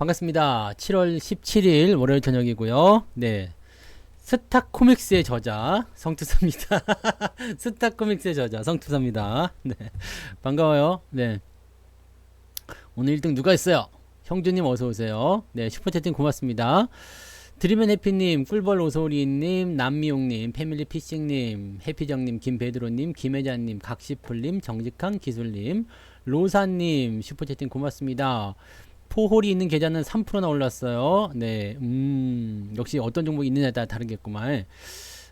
반갑습니다. 7월 17일 월요일 저녁이고요. 네. 스타코믹스의 저자 성투사입니다. 스타코믹스의 저자 성투사입니다. 네. 반가워요. 네. 오늘 1등 누가 있어요? 형주님 어서오세요. 네. 슈퍼채팅 고맙습니다. 드리면 해피님, 꿀벌 오소리님, 남미용님, 패밀리 피싱님, 해피정님, 김베드로님, 김혜자님, 각시풀님, 정직한 기술님, 로사님 슈퍼채팅 고맙습니다. 포홀이 있는 계좌는 3%나 올랐어요. 네, 역시 어떤 종목이 있느냐에 따라 다르겠구만.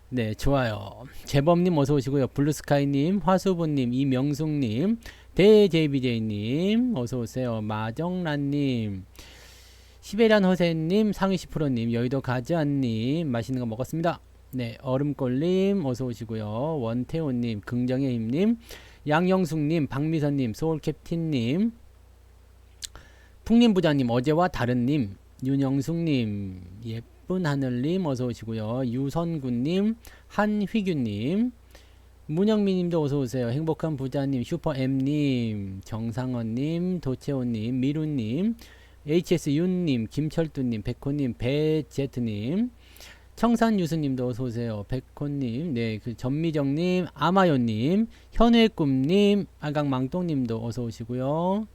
네, 좋아요. 재범님 어서 오시고요. 블루스카이님, 화수부님, 이명숙님, 대JBJ님 어서 오세요. 마정란님, 시베리안 허세님, 상위 10%님, 여의도 가즈안님, 맛있는 거 먹었습니다. 네, 얼음골님 어서 오시고요. 원태호님, 긍정의 힘님, 양영숙님, 박미선님, 소울캡틴님, 풍림부자님, 어제와 다른님, 윤영숙님, 예쁜 하늘님 어서 오시고요. 유선구님, 한휘규님, 문영민님도 어서 오세요. 행복한 부자님, 슈퍼M님, 정상원님, 도채호님, 미루님, HS윤님, 김철두님, 백호님, 배제트님, 청산유수님도 어서 오세요. 백호님, 네, 그 전미정님, 아마요님, 현회꿈님, 아강망똥님도 어서 오시고요.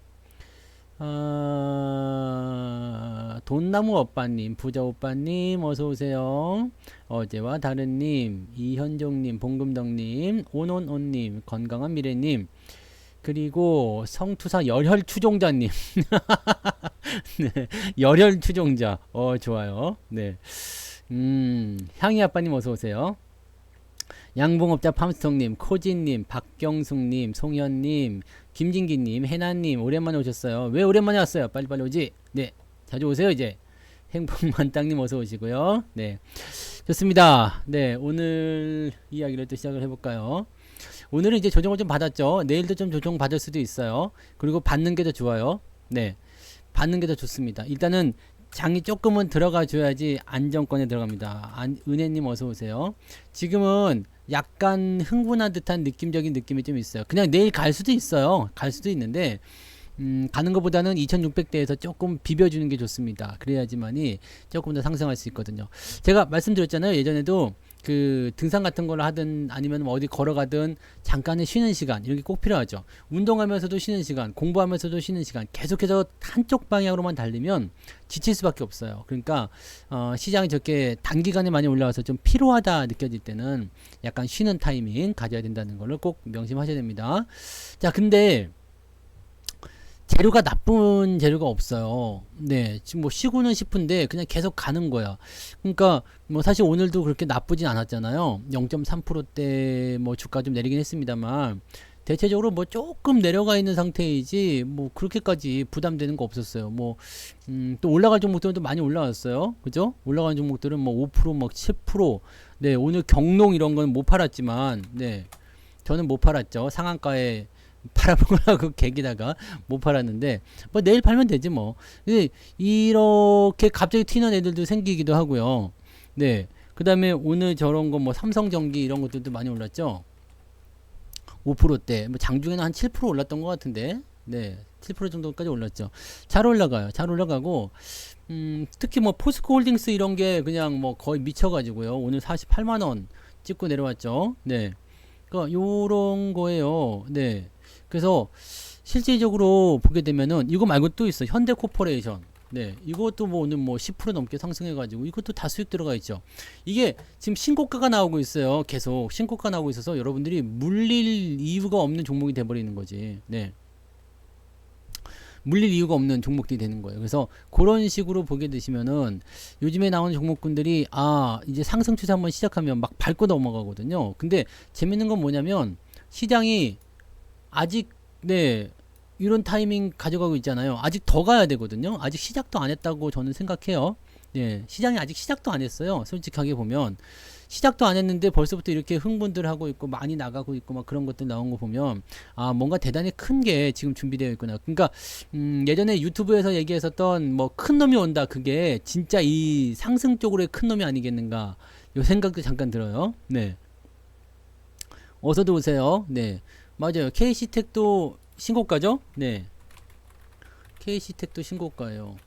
돈나무 오빠님, 부자 오빠님 어서오세요. 어제와 다른님, 이현종님, 봉금덕님, 온온온님, 건강한 미래님, 그리고 성투사 열혈추종자님. 네, 열혈추종자. 좋아요. 네. 향이 아빠님 어서오세요. 양봉업자 팜스통님, 코진님, 박경숙님, 송현님, 김진기님, 해나님 오랜만에 오셨어요. 왜 오랜만에 왔어요? 빨리빨리 오지. 네, 자주 오세요 이제. 행복만땅님 어서 오시고요. 네, 좋습니다. 네, 오늘 이야기를 또 시작을 해볼까요? 오늘은 이제 조정을 좀 받았죠. 내일도 좀 조정 받을 수도 있어요. 그리고 받는 게 더 좋아요. 네, 받는 게 더 좋습니다. 일단은 장이 조금은 들어가 줘야지 안정권에 들어갑니다. 은혜님 어서 오세요. 지금은 약간 흥분한 듯한 느낌적인 느낌이 좀 있어요. 그냥 내일 갈 수도 있어요. 갈 수도 있는데 가는 것보다는 2600대에서 조금 비벼주는 게 좋습니다. 그래야지만이 조금 더 상승할 수 있거든요. 제가 말씀드렸잖아요. 예전에도 그 등산 같은 걸 하든 아니면 뭐 어디 걸어가든 잠깐의 쉬는 시간 이런 게 꼭 필요하죠. 운동하면서도 쉬는 시간, 공부하면서도 쉬는 시간, 계속해서 한쪽 방향으로만 달리면 지칠 수밖에 없어요. 그러니까 시장이 저렇게 단기간에 많이 올라와서 좀 피로하다 느껴질 때는 약간 쉬는 타이밍 가져야 된다는 걸 꼭 명심하셔야 됩니다. 자, 근데 재료가 나쁜 재료가 없어요. 네, 지금 뭐 쉬고는 싶은데 그냥 계속 가는 거야. 그러니까 뭐 사실 오늘도 그렇게 나쁘진 않았잖아요. 0.3%대 뭐 주가 좀 내리긴 했습니다만 대체적으로 뭐 조금 내려가 있는 상태이지 뭐 그렇게까지 부담되는 거 없었어요. 뭐 또 올라갈 종목들은 또 많이 올라왔어요. 그죠? 올라가는 종목들은 뭐 5%, 뭐 10%. 네, 오늘 경농 이런 건 못 팔았지만 네, 저는 못 팔았죠. 상한가에 팔아먹으라고 계기다가 못 팔았는데 뭐 내일 팔면 되지 뭐. 근데 이렇게 갑자기 튀는 애들도 생기기도 하고요. 네, 그 다음에 오늘 저런 거 뭐 삼성전기 이런 것들도 많이 올랐죠. 5%대 뭐 장중에는 한 7% 올랐던 것 같은데 네, 7% 정도까지 올랐죠. 잘 올라가요. 잘 올라가고 특히 뭐 포스코홀딩스 이런 게 그냥 뭐 거의 미쳐가지고요. 오늘 48만원 찍고 내려왔죠. 네, 그러니까 요런 거예요. 네, 그래서 실질적으로 보게 되면은 이거 말고 또 있어. 현대코퍼레이션. 네, 이것도 뭐 오늘 뭐 10% 넘게 상승해가지고 이것도 다 수익 들어가 있죠. 이게 지금 신고가가 나오고 있어요. 계속 신고가 나오고 있어서 여러분들이 물릴 이유가 없는 종목이 돼버리는 거지. 네, 물릴 이유가 없는 종목들이 되는 거예요. 그래서 그런 식으로 보게 되시면은 요즘에 나오는 종목군들이 이제 상승 추세 한번 시작하면 막 밟고 넘어가거든요. 근데 재밌는 건 뭐냐면 시장이 아직 네, 이런 타이밍 가져가고 있잖아요. 아직 더 가야 되거든요. 아직 시작도 안 했다고 저는 생각해요. 네, 시장이 아직 시작도 안 했어요. 솔직하게 보면 시작도 안 했는데 벌써부터 이렇게 흥분들 하고 있고 많이 나가고 있고 막 그런 것들 나온 거 보면 뭔가 대단히 큰 게 지금 준비되어 있구나. 그러니까 예전에 유튜브에서 얘기했었던 뭐 큰 놈이 온다, 그게 진짜 이 상승 쪽으로의 큰 놈이 아니겠는가, 요 생각도 잠깐 들어요. 네, 어서 들어오세요. 네, 맞아요. KC텍도 신고가죠? 네, KC텍도 신고가예요.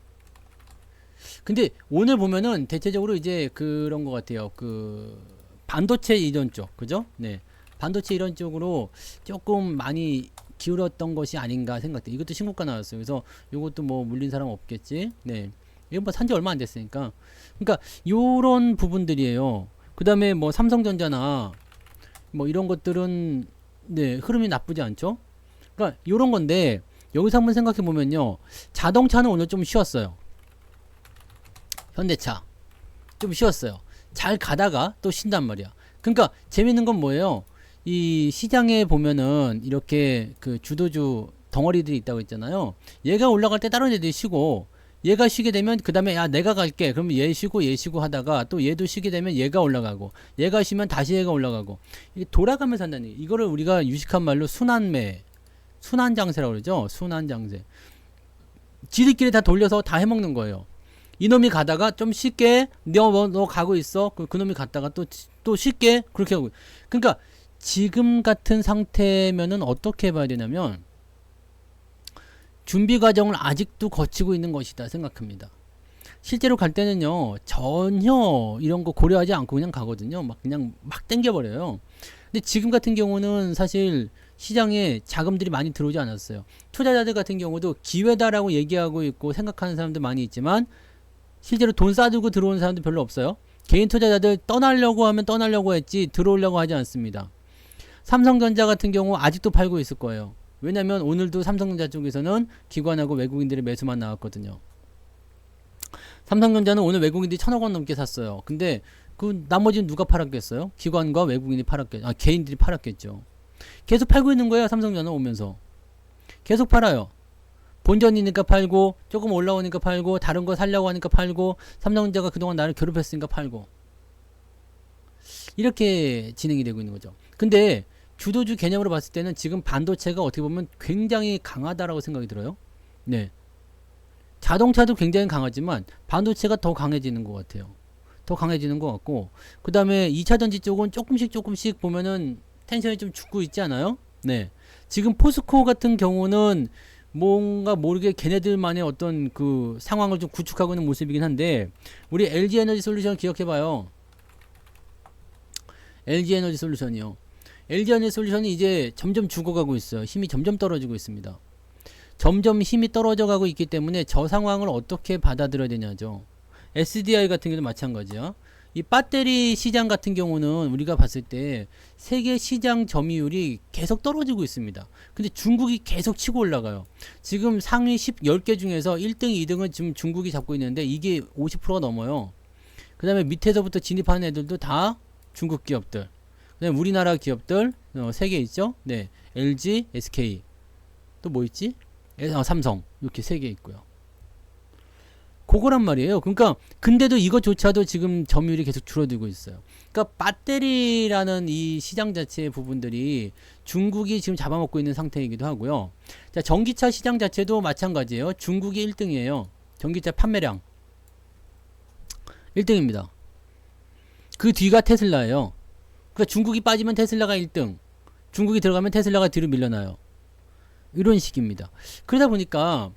근데 오늘 보면은 대체적으로 이제 그런 것 같아요. 그 반도체 이런 쪽, 그죠? 네, 반도체 이런 쪽으로 조금 많이 기울었던 것이 아닌가 생각돼. 이것도 신고가 나왔어요. 그래서 이것도 뭐 물린 사람 없겠지. 네, 이건 뭐 산지 얼마 안 됐으니까. 그러니까 요런 부분들이에요. 그 다음에 뭐 삼성전자나 뭐 이런 것들은 네, 흐름이 나쁘지 않죠. 그러니까 요런 건데 여기서 한번 생각해 보면요, 자동차는 오늘 좀 쉬었어요. 현대차 좀 쉬었어요. 잘 가다가 또 쉰단 말이야. 그러니까 재밌는 건 뭐예요? 이 시장에 보면은 이렇게 그 주도주 덩어리들이 있다고 했잖아요. 얘가 올라갈 때 다른 애들이 쉬고, 얘가 쉬게 되면 그 다음에 야 내가 갈게 그러면 얘 쉬고 하다가 또 얘도 쉬게 되면 얘가 올라가고, 얘가 쉬면 다시 얘가 올라가고, 이게 돌아가면서 한다는 얘기. 이거를 우리가 유식한 말로 순환매, 순환장세라고 그러죠. 순환장세. 지들끼리 다 돌려서 다 해먹는 거예요. 이놈이 가다가 좀 쉽게 너 가고 있어. 그놈이 갔다가 또 쉽게 그렇게 하고. 그러니까 지금 같은 상태면은 어떻게 봐야 되냐면 준비 과정을 아직도 거치고 있는 것이다 생각합니다. 실제로 갈 때는요, 전혀 이런 거 고려하지 않고 그냥 가거든요. 그냥 막 땡겨버려요. 근데 지금 같은 경우는 사실 시장에 자금들이 많이 들어오지 않았어요. 투자자들 같은 경우도 기회다라고 얘기하고 있고 생각하는 사람들 많이 있지만 실제로 돈 싸들고 들어오는 사람도 별로 없어요. 개인 투자자들 떠나려고 하면 떠나려고 했지 들어오려고 하지 않습니다. 삼성전자 같은 경우 아직도 팔고 있을 거예요. 왜냐면 오늘도 삼성전자 쪽에서는 기관하고 외국인들의 매수만 나왔거든요. 삼성전자는 오늘 외국인들이 1,000억 원 넘게 샀어요. 근데 그 나머지는 누가 팔았겠어요? 기관과 외국인이 개인들이 팔았겠죠. 계속 팔고 있는 거예요. 삼성전자는 오면서 계속 팔아요. 본전이니까 팔고, 조금 올라오니까 팔고, 다른 거 살려고 하니까 팔고, 삼성전자가 그동안 나를 괴롭혔으니까 팔고, 이렇게 진행이 되고 있는 거죠. 근데 주도주 개념으로 봤을 때는 지금 반도체가 어떻게 보면 굉장히 강하다라고 생각이 들어요. 네, 자동차도 굉장히 강하지만 반도체가 더 강해지는 것 같아요. 더 강해지는 것 같고, 그 다음에 2차전지 쪽은 조금씩 보면은 텐션이 좀 죽고 있지 않아요? 네, 지금 포스코 같은 경우는 뭔가 모르게 걔네들만의 어떤 그 상황을 좀 구축하고 있는 모습이긴 한데, 우리 LG에너지솔루션 기억해봐요. LG에너지솔루션이요. LG에너지솔루션이 이제 점점 죽어가고 있어요. 힘이 점점 떨어지고 있습니다. 점점 힘이 떨어져 가고 있기 때문에 저 상황을 어떻게 받아들여야 되냐죠. SDI 같은 경우도 마찬가지야. 이 배터리 시장 같은 경우는 우리가 봤을 때 세계 시장 점유율이 계속 떨어지고 있습니다. 근데 중국이 계속 치고 올라가요. 지금 상위 10개 중에서 1등, 2등은 지금 중국이 잡고 있는데 이게 50%가 넘어요. 그 다음에 밑에서부터 진입하는 애들도 다 중국 기업들. 그 다음에 우리나라 기업들 3개 있죠. 네, LG, SK. 또 뭐 있지? 삼성. 이렇게 3개 있고요. 그거란 말이에요. 그러니까 근데도 이것조차도 지금 점유율이 계속 줄어들고 있어요. 그러니까 배터리라는 이 시장 자체의 부분들이 중국이 지금 잡아먹고 있는 상태이기도 하고요. 자, 전기차 시장 자체도 마찬가지예요. 중국이 1등이에요. 전기차 판매량 1등입니다. 그 뒤가 테슬라예요. 그러니까 중국이 빠지면 테슬라가 1등, 중국이 들어가면 테슬라가 뒤로 밀려나요. 이런 식입니다. 그러다 보니까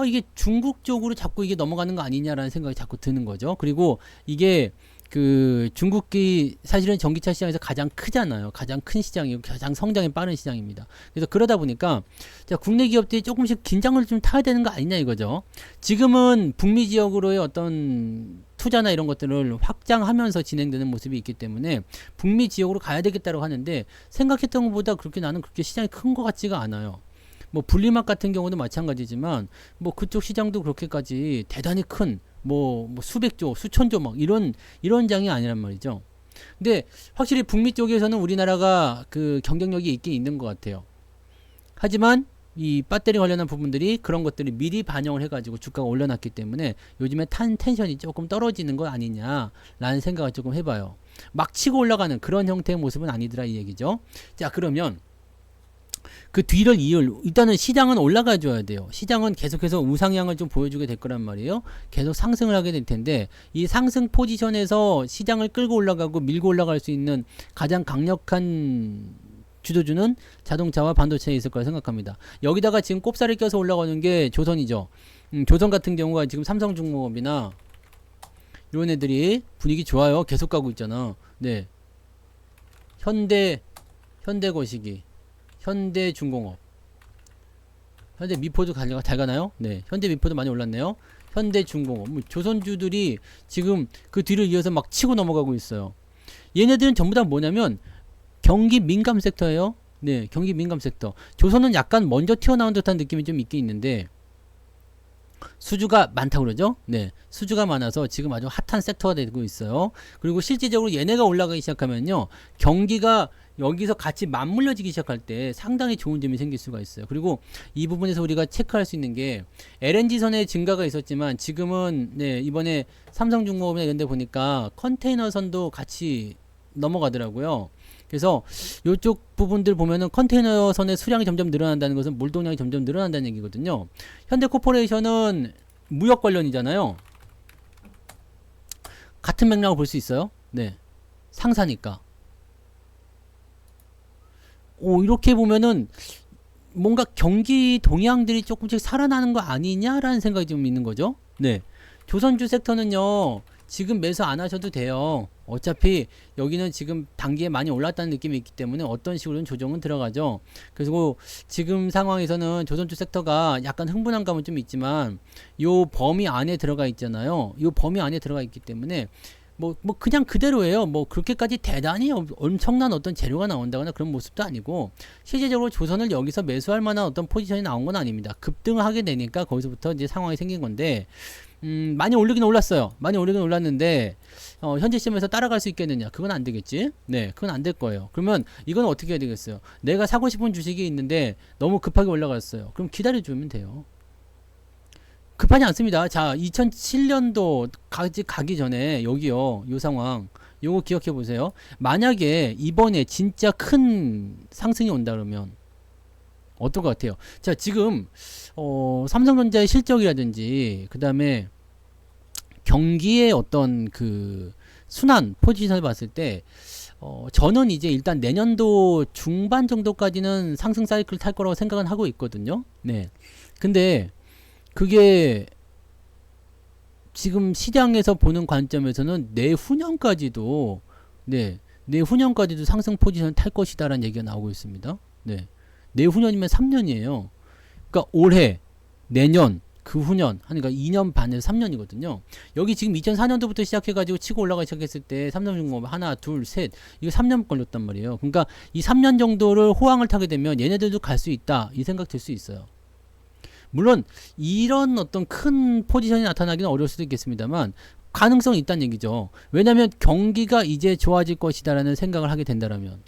이게 중국 쪽으로 자꾸 이게 넘어가는 거 아니냐라는 생각이 자꾸 드는 거죠. 그리고 이게 그 중국이 사실은 전기차 시장에서 가장 크잖아요. 가장 큰 시장이고 가장 성장이 빠른 시장입니다. 그래서 그러다 보니까 자, 국내 기업들이 조금씩 긴장을 좀 타야 되는 거 아니냐 이거죠. 지금은 북미 지역으로의 어떤 투자나 이런 것들을 확장하면서 진행되는 모습이 있기 때문에 북미 지역으로 가야 되겠다고 하는데, 생각했던 것보다 그렇게 나는 그렇게 시장이 큰 것 같지가 않아요. 뭐 분리막 같은 경우도 마찬가지지만 뭐 그쪽 시장도 그렇게까지 대단히 큰 뭐 수백조, 수천조 막 이런 장이 아니란 말이죠. 근데 확실히 북미 쪽에서는 우리나라가 그 경쟁력이 있긴 있는 것 같아요. 하지만 이 배터리 관련한 부분들이 그런 것들이 미리 반영을 해가지고 주가가 올려놨기 때문에 요즘에 텐션이 조금 떨어지는 거 아니냐라는 생각을 조금 해봐요. 막 치고 올라가는 그런 형태의 모습은 아니더라 이 얘기죠. 자, 그러면 그 뒤를 이을 일단은 시장은 올라가 줘야 돼요. 시장은 계속해서 우상향을 좀 보여주게 될 거란 말이에요. 계속 상승을 하게 될 텐데 이 상승 포지션에서 시장을 끌고 올라가고 밀고 올라갈 수 있는 가장 강력한 주도주는 자동차와 반도체에 있을 거라 생각합니다. 여기다가 지금 꼽살을 껴서 올라가는 게 조선이죠. 조선 같은 경우가 지금 삼성중공업이나 이런 애들이 분위기 좋아요. 계속 가고 있잖아. 네. 현대거시기, 현대중공업, 현대미포도 잘 가나요? 네. 현대미포도 많이 올랐네요. 현대중공업, 뭐 조선주들이 지금 그 뒤를 이어서 막 치고 넘어가고 있어요. 얘네들은 전부 다 뭐냐면 경기 민감 섹터예요. 네, 경기 민감 섹터. 조선은 약간 먼저 튀어나온 듯한 느낌이 좀 있긴 있는데 수주가 많다고 그러죠? 네, 수주가 많아서 지금 아주 핫한 섹터가 되고 있어요. 그리고 실질적으로 얘네가 올라가기 시작하면요, 경기가 여기서 같이 맞물려지기 시작할 때 상당히 좋은 점이 생길 수가 있어요. 그리고 이 부분에서 우리가 체크할 수 있는 게 LNG선의 증가가 있었지만 지금은 네, 이번에 삼성중공업이나 이런 데 보니까 컨테이너선도 같이 넘어가더라고요. 그래서 이쪽 부분들 보면은 컨테이너선의 수량이 점점 늘어난다는 것은 물동량이 점점 늘어난다는 얘기거든요. 현대코퍼레이션은 무역 관련이잖아요. 같은 맥락을 볼 수 있어요. 네, 상사니까. 오, 이렇게 보면은 뭔가 경기 동향들이 조금씩 살아나는 거 아니냐라는 생각이 좀 있는 거죠. 네, 조선주 섹터는요, 지금 매수 안 하셔도 돼요. 어차피 여기는 지금 단기에 많이 올랐다는 느낌이 있기 때문에 어떤 식으로는 조정은 들어가죠. 그리고 지금 상황에서는 조선주 섹터가 약간 흥분한 감은 좀 있지만 요 범위 안에 들어가 있잖아요. 요 범위 안에 들어가 있기 때문에 뭐 그냥 그대로예요. 뭐 그렇게까지 대단히 엄청난 어떤 재료가 나온다거나 그런 모습도 아니고, 실제적으로 조선을 여기서 매수할 만한 어떤 포지션이 나온 건 아닙니다. 급등을 하게 되니까 거기서부터 이제 상황이 생긴 건데, 많이 오르긴 올랐어요. 많이 오르긴 올랐는데 현재 시점에서 따라갈 수 있겠느냐? 그건 안 되겠지. 네, 그건 안 될 거예요. 그러면 이건 어떻게 해야 되겠어요? 내가 사고 싶은 주식이 있는데 너무 급하게 올라갔어요. 그럼 기다려주면 돼요. 급하지 않습니다. 자, 2007년도 가기 전에 여기요, 요 상황 요거 기억해 보세요. 만약에 이번에 진짜 큰 상승이 온다 그러면 어떨 것 같아요? 자, 지금 삼성전자의 실적이라든지 그 다음에 경기의 어떤 그 순환 포지션을 봤을 때 저는 이제 일단 내년도 중반 정도까지는 상승 사이클 탈 거라고 생각은 하고 있거든요. 네. 근데 그게 지금 시장에서 보는 관점에서는 내후년까지도, 네, 내후년까지도 상승 포지션을 탈 것이다라는 얘기가 나오고 있습니다. 네. 내후년이면 3년이에요. 그러니까 올해, 내년, 그 후년, 그러니까 2년 반에서 3년이거든요. 여기 지금 2004년도부터 시작해가지고 치고 올라가기 시작했을 때 삼성중공업 하나, 둘, 셋, 이거 3년 걸렸단 말이에요. 그러니까 이 3년 정도를 호황을 타게 되면 얘네들도 갈 수 있다, 이 생각 들 수 있어요. 물론 이런 어떤 큰 포지션이 나타나기는 어려울 수도 있겠습니다만 가능성이 있다는 얘기죠. 왜냐하면 경기가 이제 좋아질 것이다라는 생각을 하게 된다라면.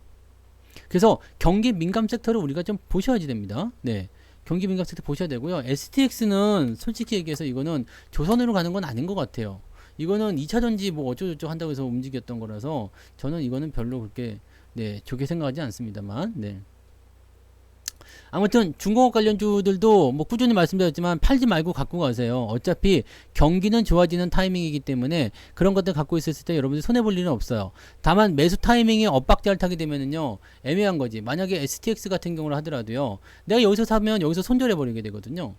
그래서 경기 민감 섹터를 우리가 좀 보셔야지 됩니다. 네, 경기 민감 섹터 보셔야 되고요. STX는 솔직히 얘기해서 이거는 조선으로 가는 건 아닌 것 같아요. 이거는 2차전지 뭐 어쩌고저쩌고 한다고 해서 움직였던 거라서 저는 이거는 별로 그렇게 네, 좋게 생각하지 않습니다만. 네. 아무튼 중공업 관련주들도 뭐 꾸준히 말씀드렸지만 팔지 말고 갖고 가세요. 어차피 경기는 좋아지는 타이밍이기 때문에 그런 것들 갖고 있었을 때 여러분들 손해볼 일은 없어요. 다만 매수 타이밍이 엇박자를 타게 되면은요, 애매한 거지. 만약에 STX 같은 경우를 하더라도요, 내가 여기서 사면 여기서 손절해 버리게 되거든요.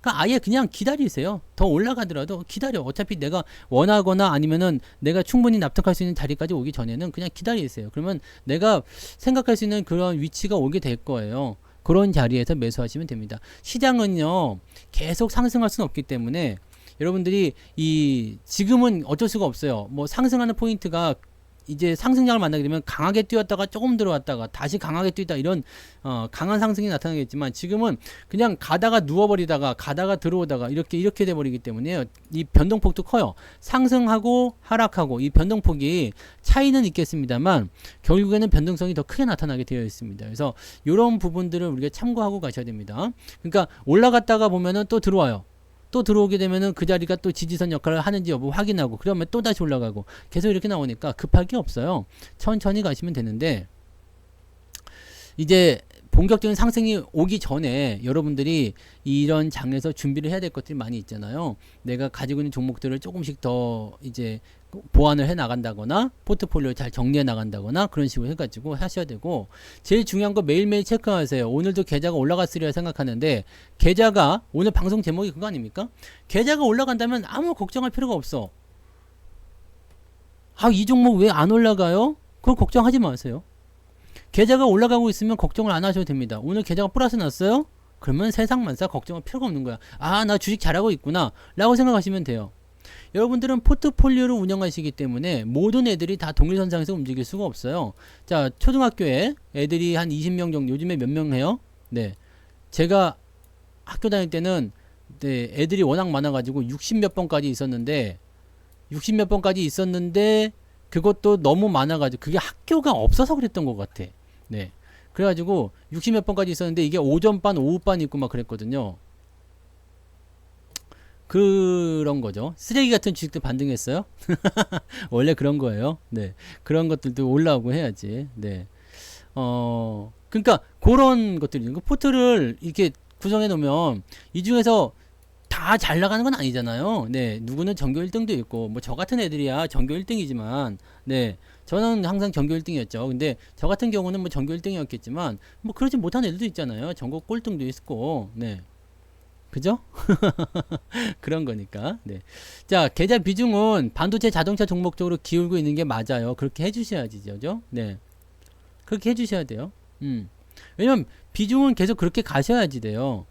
그러니까 아예 그냥 기다리세요. 더 올라가더라도 기다려. 어차피 내가 원하거나 아니면은 내가 충분히 납득할 수 있는 자리까지 오기 전에는 그냥 기다리세요. 그러면 내가 생각할 수 있는 그런 위치가 오게 될 거예요. 그런 자리에서 매수하시면 됩니다. 시장은요, 계속 상승할 수는 없기 때문에 여러분들이 지금은 어쩔 수가 없어요. 뭐 상승하는 포인트가 이제 상승장을 만나게 되면 강하게 뛰었다가 조금 들어왔다가 다시 강하게 뛰다, 이런 강한 상승이 나타나겠지만 지금은 그냥 가다가 누워버리다가 가다가 들어오다가 이렇게 돼 버리기 때문에 이 변동폭도 커요. 상승하고 하락하고 이 변동폭이 차이는 있겠습니다만 결국에는 변동성이 더 크게 나타나게 되어 있습니다. 그래서 이런 부분들을 우리가 참고하고 가셔야 됩니다. 그러니까 올라갔다가 보면은 또 들어와요. 또 들어오게 되면은 그 자리가 또 지지선 역할을 하는지 여부 확인하고, 그러면 또 다시 올라가고, 계속 이렇게 나오니까 급할 게 없어요. 천천히 가시면 되는데, 이제 본격적인 상승이 오기 전에 여러분들이 이런 장에서 준비를 해야 될 것들이 많이 있잖아요. 내가 가지고 있는 종목들을 조금씩 더 이제 보완을 해 나간다거나 포트폴리오 잘 정리해 나간다거나 그런 식으로 해가지고 하셔야 되고, 제일 중요한 거 매일매일 체크하세요. 오늘도 계좌가 올라갔으리라 생각하는데, 계좌가 오늘 방송 제목이 그거 아닙니까? 계좌가 올라간다면 아무 걱정할 필요가 없어. 아, 이 종목 왜 안 올라가요? 그걸 걱정하지 마세요. 계좌가 올라가고 있으면 걱정을 안 하셔도 됩니다. 오늘 계좌가 플러스 났어요? 그러면 세상만사 걱정할 필요가 없는 거야. 아, 나 주식 잘하고 있구나 라고 생각하시면 돼요. 여러분들은 포트폴리오를 운영하시기 때문에 모든 애들이 다 동일선상에서 움직일 수가 없어요. 자, 초등학교에 애들이 한 20명 정도, 요즘에 몇 명 해요? 네, 제가 학교 다닐 때는 네, 애들이 워낙 많아가지고 60몇 번까지 있었는데 60몇 번까지 있었는데 그것도 너무 많아가지고 그게 학교가 없어서 그랬던 것 같아. 네, 그래가지고 60몇 번까지 있었는데 이게 오전반 오후반 있고 막 그랬거든요. 그런 거죠. 쓰레기 같은 주식들 반등했어요? 원래 그런 거예요. 네, 그런 것들도 올라오고 해야지. 네, 그러니까 그런 것들이 그 포트를 이렇게 구성해 놓으면 이 중에서 다 잘 나가는 건 아니잖아요. 네, 누구는 전교 1등도 있고 뭐 저 같은 애들이야 전교 1등이지만 네, 저는 항상 전교 1등이었죠. 근데 저 같은 경우는 뭐 전교 1등이었겠지만 뭐 그러지 못한 애들도 있잖아요. 전국 꼴등도 있고 네, 그죠? 그런 거니까. 네. 자, 계좌 비중은 반도체 자동차 종목 쪽으로 기울고 있는 게 맞아요. 그렇게 해주셔야지, 죠? 네. 그렇게 해주셔야 돼요. 왜냐면 비중은 계속 그렇게 가셔야지 돼요.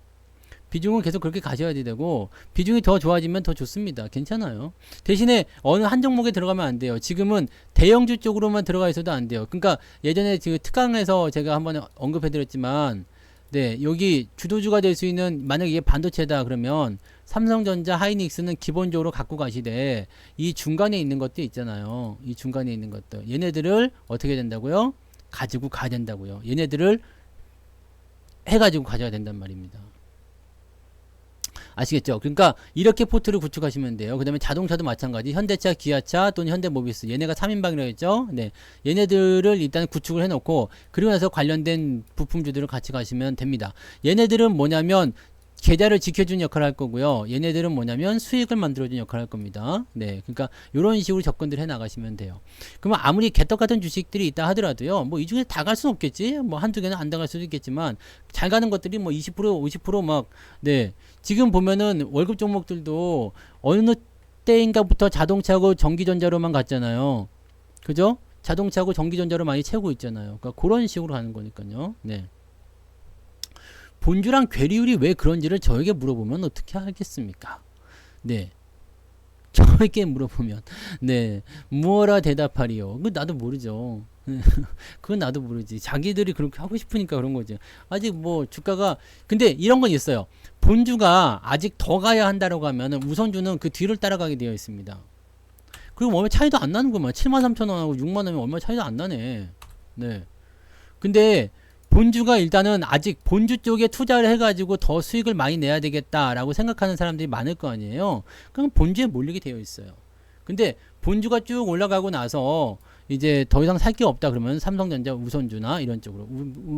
비중은 계속 그렇게 가셔야지 되고, 비중이 더 좋아지면 더 좋습니다. 괜찮아요. 대신에 어느 한 종목에 들어가면 안 돼요. 지금은 대형주 쪽으로만 들어가 있어도 안 돼요. 그러니까 예전에 그 특강에서 제가 한번 언급해 드렸지만, 네, 여기 주도주가 될 수 있는, 만약 이게 반도체다 그러면 삼성전자, 하이닉스는 기본적으로 갖고 가시되 이 중간에 있는 것도 있잖아요. 이 중간에 있는 것들. 얘네들을 어떻게 된다고요? 가지고 가야 된다고요. 얘네들을 해가지고 가져야 된단 말입니다. 아시겠죠? 그러니까 이렇게 포트를 구축하시면 돼요. 그 다음에 자동차도 마찬가지. 현대차, 기아차 또는 현대모비스. 얘네가 3인방이라고 했죠? 네. 얘네들을 일단 구축을 해놓고 그리고 나서 관련된 부품주들을 같이 가시면 됩니다. 얘네들은 뭐냐면 계좌를 지켜주는 역할을 할 거고요. 얘네들은 뭐냐면 수익을 만들어주는 역할을 할 겁니다. 네, 그러니까 이런 식으로 접근들 해 나가시면 돼요. 그러면 아무리 개떡 같은 주식들이 있다 하더라도요. 뭐 이 중에 다 갈 수는 없겠지. 뭐 한두 개는 안 나갈 수도 있겠지만 잘 가는 것들이 뭐 20% 50% 네, 지금 보면은 월급 종목들도 어느 때인가부터 자동차하고 전기전자로만 갔잖아요. 그죠? 자동차하고 전기전자로 많이 채우고 있잖아요. 그러니까 그런 식으로 가는 거니까요. 네. 본주랑 괴리율이 왜 그런지를 저에게 물어보면 어떻게 하겠습니까? 네. 저에게 물어보면 네, 무어라 대답하리요. 그건 나도 모르죠. 그건 나도 모르지. 자기들이 그렇게 하고 싶으니까 그런 거지. 아직 뭐 주가가, 근데 이런 건 있어요. 본주가 아직 더 가야 한다라고 하면은 우선주는 그 뒤를 따라가게 되어 있습니다. 그리고 얼마 차이도 안 나는 거만 73,000원하고 6만원이면 얼마 차이도 안 나네. 네. 근데 본주가 일단은 아직 본주 쪽에 투자를 해가지고 더 수익을 많이 내야 되겠다라고 생각하는 사람들이 많을 거 아니에요. 그럼 본주에 몰리게 되어 있어요. 근데 본주가 쭉 올라가고 나서 이제 더 이상 살 게 없다 그러면 삼성전자 우선주나 이런 쪽으로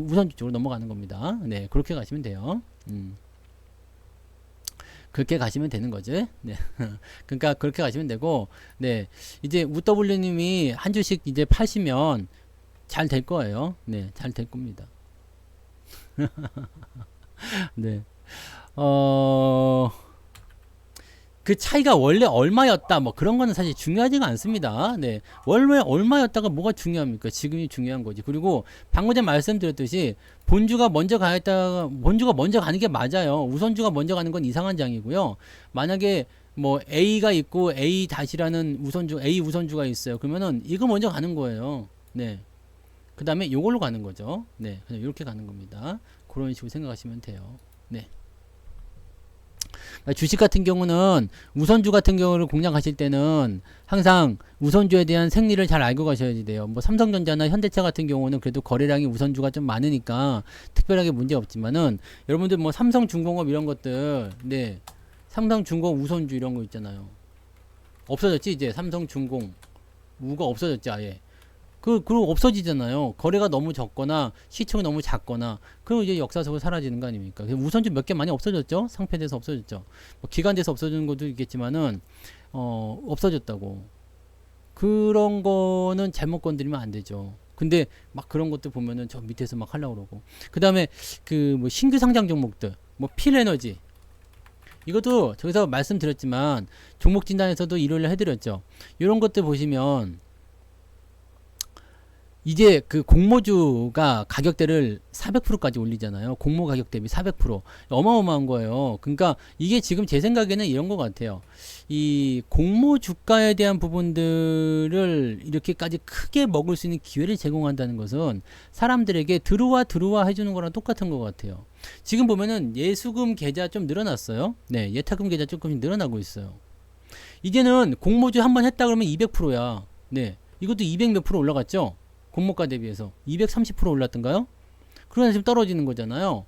우선주 쪽으로 넘어가는 겁니다. 네, 그렇게 가시면 돼요. 그렇게 가시면 되는 거지. 네. 그러니까 그렇게 가시면 되고, 네, 이제 우W님이 한 주씩 이제 파시면 잘 될 거예요. 네, 잘 될 겁니다. 네. 그 차이가 원래 얼마였다, 뭐 그런 거는 사실 중요하지가 않습니다. 네. 원래 얼마였다가 뭐가 중요합니까? 지금이 중요한 거지. 그리고 방금 전에 말씀드렸듯이 본주가 먼저 본주가 먼저 가는 게 맞아요. 우선주가 먼저 가는 건 이상한 장이고요. 만약에 뭐 A가 있고 A 다시라는 우선주, A 우선주가 있어요. 그러면은 이거 먼저 가는 거예요. 네. 그 다음에 이걸로 가는 거죠. 네, 그냥 이렇게 가는 겁니다. 그런 식으로 생각하시면 돼요. 네. 그러니까 주식 같은 경우는 우선주 같은 경우를 공략하실 때는 항상 우선주에 대한 생리를 잘 알고 가셔야 돼요. 뭐 삼성전자나 현대차 같은 경우는 그래도 거래량이 우선주가 좀 많으니까 특별하게 문제 없지만은 여러분들 뭐 삼성중공업 이런 것들, 네, 삼성중공업 우선주 이런 거 있잖아요. 없어졌지 이제 삼성중공 우가 없어졌지 아예. 그리고 없어지잖아요. 거래가 너무 적거나 시총이 너무 작거나 그럼 이제 역사 속으로 사라지는 거 아닙니까? 우선주 몇 개 많이 없어졌죠. 상폐돼서 없어졌죠. 뭐 기관돼서 없어지는 것도 있겠지만은 없어졌다고. 그런 거는 잘못 건드리면 안 되죠. 근데 막 그런 것들 보면은 저 밑에서 막 하려고 그러고. 그 다음에 그 뭐 신규 상장 종목들, 뭐 필에너지, 이것도 저기서 말씀드렸지만 종목 진단에서도 일요일에 해드렸죠. 이런 것들 보시면 이제 그 공모주가 가격대를 400%까지 올리잖아요. 공모 가격 대비 400%. 어마어마한 거예요. 그러니까 이게 지금 제 생각에는 이런 것 같아요. 이 공모 주가에 대한 부분들을 이렇게까지 크게 먹을 수 있는 기회를 제공한다는 것은 사람들에게 들어와 해주는 거랑 똑같은 것 같아요. 지금 보면은 예수금 계좌 좀 늘어났어요. 네, 예탁금 계좌 조금씩 늘어나고 있어요. 이제는 공모주 한번 했다 그러면 200%야. 네, 이것도 200 몇 프로 올라갔죠? 공모가 대비해서 230% 올랐던가요? 그러나 지금 떨어지는 거잖아요.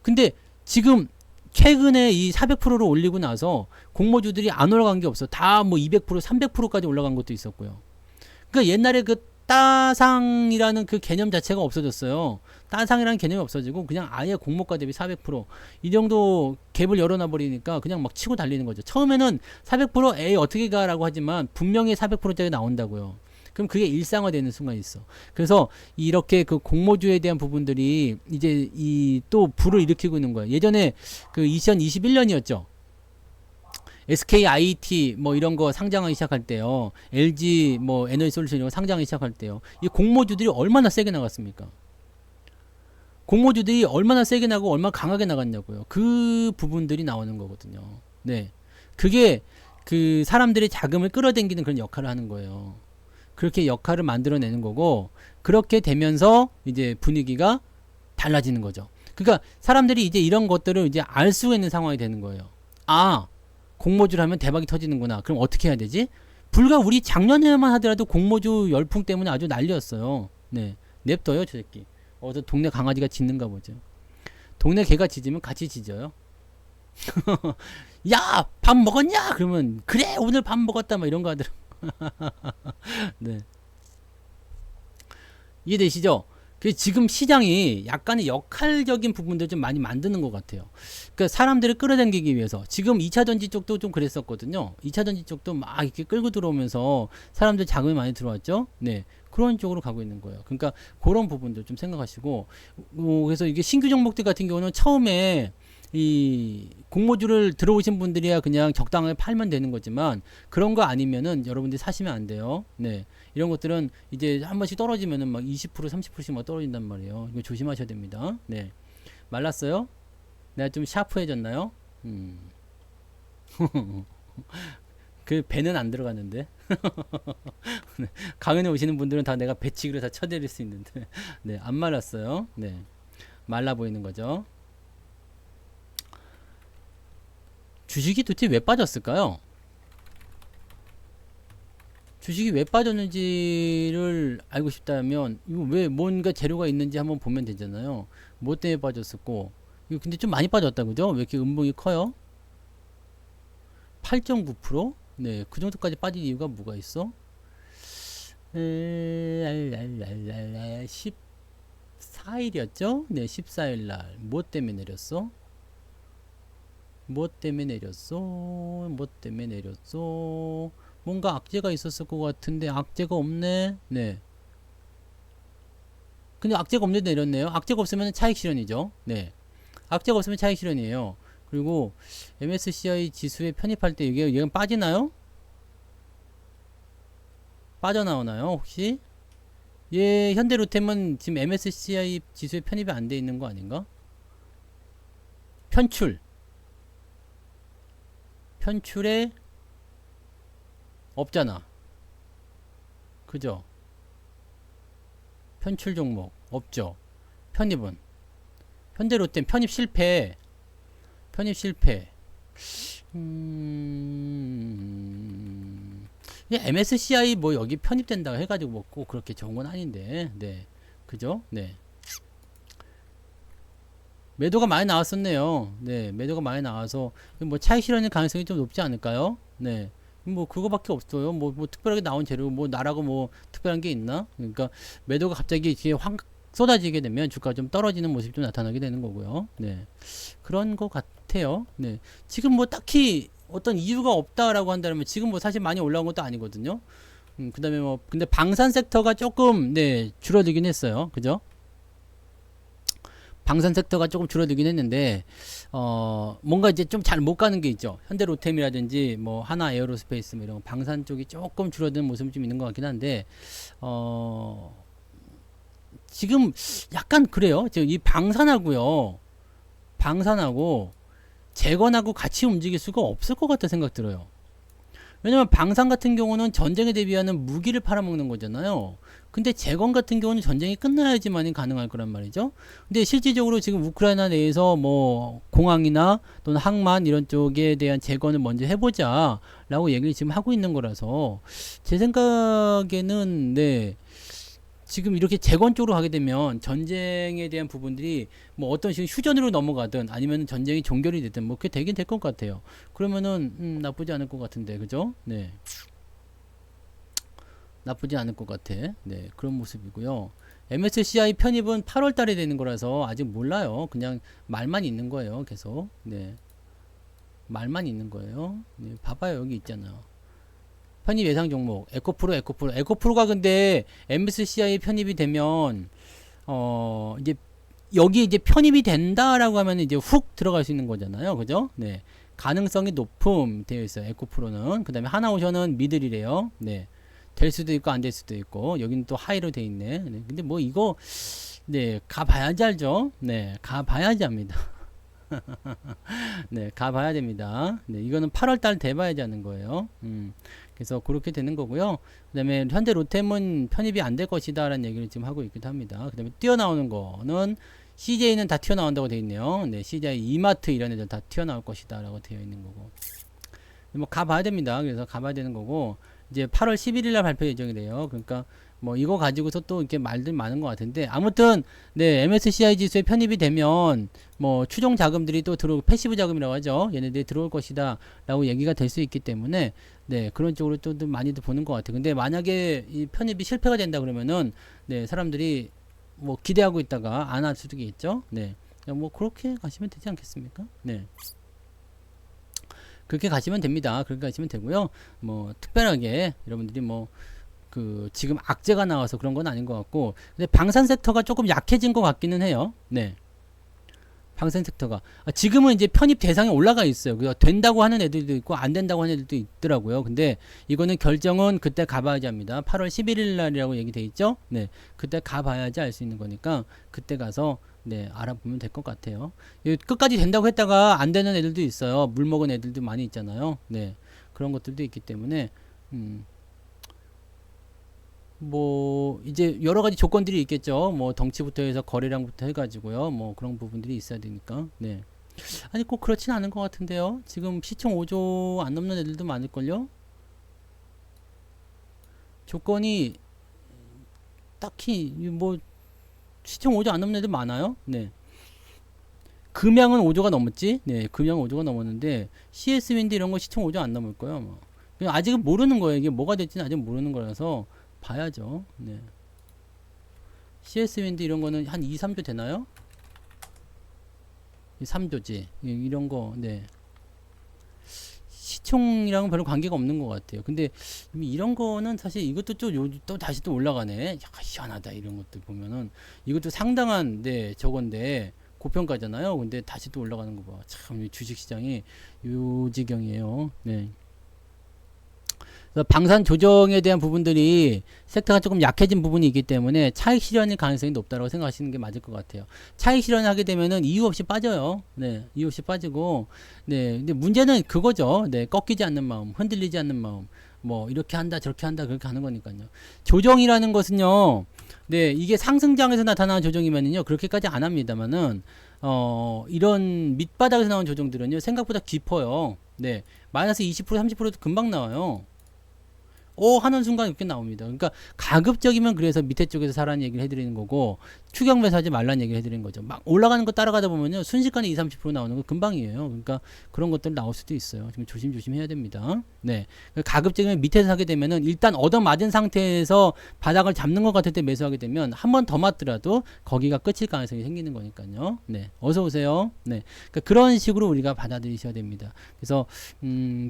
근데 지금 최근에 이 400%를 올리고 나서 공모주들이 안 올라간 게 없어. 다 뭐 200%, 300%까지 올라간 것도 있었고요. 그러니까 옛날에 그 따상이라는 그 개념 자체가 없어졌어요. 따상이라는 개념이 없어지고 그냥 아예 공모가 대비 400%이 정도 갭을 열어놔 버리니까 그냥 막 치고 달리는 거죠. 처음에는 400% 에이 어떻게 가라고 하지만 분명히 400%짜리 나온다고요. 그럼 그게 일상화되는 순간이 있어. 그래서 이렇게 그 공모주에 대한 부분들이 이제 이 또 불을 일으키고 있는 거예요. 예전에 그 2021년이었죠. SKIT 뭐 이런 거 상장하기 시작할 때요. LG 뭐 에너지솔루션 이런 거 상장하기 시작할 때요. 이 공모주들이 얼마나 세게 나갔습니까? 공모주들이 얼마나 세게 나고 얼마나 강하게 나갔냐고요. 그 부분들이 나오는 거거든요. 네. 그게 그 사람들의 자금을 끌어당기는 그런 역할을 하는 거예요. 그렇게 역할을 만들어내는 거고, 그렇게 되면서 이제 분위기가 달라지는 거죠. 그러니까 사람들이 이제 이런 것들을 이제 알 수 있는 상황이 되는 거예요. 아, 공모주를 하면 대박이 터지는구나. 그럼 어떻게 해야 되지? 불과 우리 작년에만 하더라도 공모주 열풍 때문에 아주 난리였어요. 네. 냅둬요, 저 새끼. 어서 동네 강아지가 짖는가 보죠. 동네 개가 짖으면 같이 짖어요. 야, 밥 먹었냐? 그러면 그래, 오늘 밥 먹었다. 막 이런 거 하더라고. 네. 이해되시죠? 그 지금 시장이 약간의 역할적인 부분들 좀 많이 만드는 것 같아요. 그러니까 사람들을 끌어당기기 위해서 지금 2차 전지 쪽도 좀 그랬었거든요. 2차 전지 쪽도 막 이렇게 끌고 들어오면서 사람들 자금이 많이 들어왔죠. 네. 그런 쪽으로 가고 있는 거예요. 그러니까 그런 부분들 좀 생각하시고, 그래서 이게 신규 종목들 같은 경우는 처음에 이 공모주를 들어오신 분들이야 그냥 적당하게 팔면 되는 거지만, 그런 거 아니면은 여러분들이 사시면 안 돼요. 네. 이런 것들은 이제 한 번씩 떨어지면은 막 20% 30%씩 막 떨어진단 말이에요. 이거 조심하셔야 됩니다. 네. 말랐어요? 내가 좀 샤프해졌나요? 그 배는 안 들어갔는데. 강연에 오시는 분들은 다 내가 배치기로 다 쳐드릴 수 있는데. 네, 안 말랐어요. 네. 말라 보이는 거죠. 주식이 도대체 왜 빠졌을까요? 주식이 왜 빠졌는지를 알고 싶다면 이거 왜 뭔가 재료가 있는지 한번 보면 되잖아요. 뭐 때문에 빠졌었고, 이거 근데 좀 많이 빠졌다 그죠? 왜 이렇게 음봉이 커요? 8.9%? 네, 그 정도까지 빠진 이유가 뭐가 있어? 14일이었죠? 네, 14일날 뭐 때문에 내렸어? 뭐 때문에 내렸어? 뭐 때문에 내렸어? 뭔가 악재가 있었을 것 같은데 악재가 없네. 네. 근데 악재가 없는데 내렸네요. 악재가 없으면 차익 실현이죠. 네. 악재가 없으면 차익 실현이에요. 그리고 MSCI 지수에 편입할 때 이게 얘가 빠지나요? 빠져나오나요? 혹시? 얘 현대로템은 지금 MSCI 지수에 편입이 안 돼 있는 거 아닌가? 편출에 없잖아. 그죠? 편출 종목 없죠. 편입은 현대로템 편입 실패. MSCI 뭐 여기 편입된다고 해가지고 뭐 꼭 그렇게 좋은 건 아닌데. 네. 그죠? 네. 매도가 많이 나왔었네요. 네. 매도가 많이 나와서 뭐 차익 실현의 가능성이 좀 높지 않을까요? 네. 뭐 그거밖에 없어요. 뭐 특별하게 나온 재료 뭐 나라고 뭐 특별한 게 있나? 그러니까 매도가 갑자기 이렇게 확 쏟아지게 되면 주가가 좀 떨어지는 모습이 좀 나타나게 되는 거고요. 네. 그런 것 같아요. 네. 지금 뭐 딱히 어떤 이유가 없다라고 한다면 지금 뭐 사실 많이 올라온 것도 아니거든요. 그다음에 뭐 근데 방산 섹터가 조금 네, 줄어들긴 했어요. 그죠? 방산 섹터가 조금 줄어들긴 했는데 뭔가 이제 좀 잘 못 가는 게 있죠. 현대로템이라든지 뭐 하나 에어로스페이스 뭐 이런 방산 쪽이 조금 줄어드는 모습이 좀 있는 것 같긴 한데 지금 약간 그래요. 지금 이 방산하고 재건하고 같이 움직일 수가 없을 것 같다 생각 들어요. 왜냐면 방산 같은 경우는 전쟁에 대비하는 무기를 팔아먹는 거잖아요. 근데 재건 같은 경우는 전쟁이 끝나야지만이 가능할 거란 말이죠. 근데 실질적으로 지금 우크라이나 내에서 뭐 공항이나 또는 항만 이런 쪽에 대한 재건을 먼저 해보자 라고 얘기를 지금 하고 있는 거라서 제 생각에는 네, 지금 이렇게 재건 쪽으로 가게 되면 전쟁에 대한 부분들이 뭐 어떤 식으로 휴전으로 넘어가든 아니면 전쟁이 종결이 됐든 뭐 그게 되긴 될 것 같아요. 그러면은 나쁘지 않을 것 같은데 그죠? 네, 나쁘지 않을 것 같아. 네, 그런 모습이고요. MSCI 편입은 8월 달에 되는 거라서 아직 몰라요. 그냥 말만 있는 거예요. 계속. 네, 말만 있는 거예요. 네, 봐봐요. 여기 있잖아요. 편입 예상 종목 에코프로가 근데 MSCI 편입이 되면 이제 여기 이제 편입이 된다라고 하면 이제 훅 들어갈 수 있는 거잖아요. 그죠? 네. 가능성이 높음 되어 있어요. 에코프로는. 그다음에 하나오션은 미들이래요. 네. 될 수도 있고 안 될 수도 있고 여기는 또 하이로 돼 있네. 네. 근데 뭐 이거 네, 가봐야지 알죠? 네. 가봐야지 합니다. 네, 가봐야 됩니다. 네, 이거는 8월 달 돼봐야지 하는 거예요. 그래서 그렇게 되는 거고요. 그 다음에 현재 로템은 편입이 안 될 것이다 라는 얘기를 지금 하고 있기도 합니다. 그 다음에 뛰어나오는 거는 CJ는 다 튀어나온다고 되어 있네요. 네, CJ, 이마트 이런 애들 다 튀어나올 것이다 라고 되어 있는 거고. 뭐 가봐야 됩니다. 그래서 가봐야 되는 거고, 이제 8월 11일 날 발표 예정이 돼요. 그러니까 뭐 이거 가지고서 또 이렇게 말들 많은 것 같은데 아무튼 네, MSCI 지수에 편입이 되면 뭐 추종 자금들이 또 들어오고 패시브 자금이라고 하죠. 얘네들이 들어올 것이다 라고 얘기가 될 수 있기 때문에 네, 그런 쪽으로 또 많이들 보는 것 같아요. 근데 만약에 이 편입이 실패가 된다 그러면은 네, 사람들이 뭐 기대하고 있다가 안 할 수도 있겠죠. 네, 뭐 그렇게 가시면 되지 않겠습니까? 네. 그렇게 가시면 됩니다. 그렇게 가시면 되고요. 뭐 특별하게 여러분들이 뭐 그 지금 악재가 나와서 그런 건 아닌 것 같고, 근데 방산 섹터가 조금 약해진 것 같기는 해요. 네. 방산 섹터가 지금은 이제 편입 대상에 올라가 있어요. 그래서 된다고 하는 애들도 있고 안 된다고 하는 애들도 있더라고요. 근데 이거는 결정은 그때 가봐야지 합니다. 8월 11일 날이라고 얘기돼 있죠. 네, 그때 가봐야지 알 수 있는 거니까 그때 가서 네, 알아보면 될 것 같아요. 끝까지 된다고 했다가 안 되는 애들도 있어요. 물 먹은 애들도 많이 있잖아요. 네, 그런 것들도 있기 때문에 뭐 이제 여러 가지 조건들이 있겠죠. 뭐 덩치부터 해서 거래량부터 해가지고요. 뭐 그런 부분들이 있어야 되니까. 네. 아니 꼭 그렇진 않은 것 같은데요. 지금 시총 5조 안 넘는 애들도 많을걸요. 조건이 딱히 뭐 시총 5조 안 넘는 애들 많아요. 네. 금양은 5조가 넘었지. 네. 금양 5조가 넘었는데 CS 윈드 이런 거 시총 5조 안 넘을 거예요. 뭐. 그냥 아직은 모르는 거예요. 이게 뭐가 될지는 아직 모르는 거라서 봐야죠. 네. CS 윈드 이런 거는 한 2, 3조 되나요? 3조지. 이런 거, 네. 시총이랑은 별로 관계가 없는 것 같아요. 근데 이런 거는 사실 이것도 또 다시 또 올라가네. 야, 희한하다. 이런 것들 보면은. 이것도 상당한, 네, 저건데, 고평가잖아요. 근데 다시 또 올라가는 거 봐. 참, 주식시장이 요 지경이에요. 네. 방산 조정에 대한 부분들이 섹터가 조금 약해진 부분이 있기 때문에 차익 실현일 가능성이 높다고 생각하시는 게 맞을 것 같아요. 차익 실현하게 되면은 이유 없이 빠져요. 네, 이유 없이 빠지고, 네, 근데 문제는 그거죠. 네, 꺾이지 않는 마음, 흔들리지 않는 마음, 뭐 이렇게 한다, 저렇게 한다, 그렇게 하는 거니까요. 조정이라는 것은요, 네, 이게 상승장에서 나타나는 조정이면은요, 그렇게까지 안 합니다만은, 이런 밑바닥에서 나온 조정들은요, 생각보다 깊어요. 네, 마이너스 20%, 30%도 금방 나와요. 하는 순간 이렇게 나옵니다. 그러니까 가급적이면 그래서 밑에 쪽에서 사라는 얘기를 해드리는 거고 추격 매수하지 말라는 얘기를 해드리는 거죠. 막 올라가는 거 따라가다 보면요 순식간에 2, 30% 나오는 거 금방이에요. 그러니까 그런 것들 나올 수도 있어요. 지금 조심조심 해야 됩니다. 네, 가급적이면 밑에서 사게 되면은 일단 얻어맞은 상태에서 바닥을 잡는 것 같을 때 매수하게 되면 한 번 더 맞더라도 거기가 끝일 가능성이 생기는 거니까요. 네, 어서 오세요. 네, 그러니까 그런 식으로 우리가 받아들이셔야 됩니다. 그래서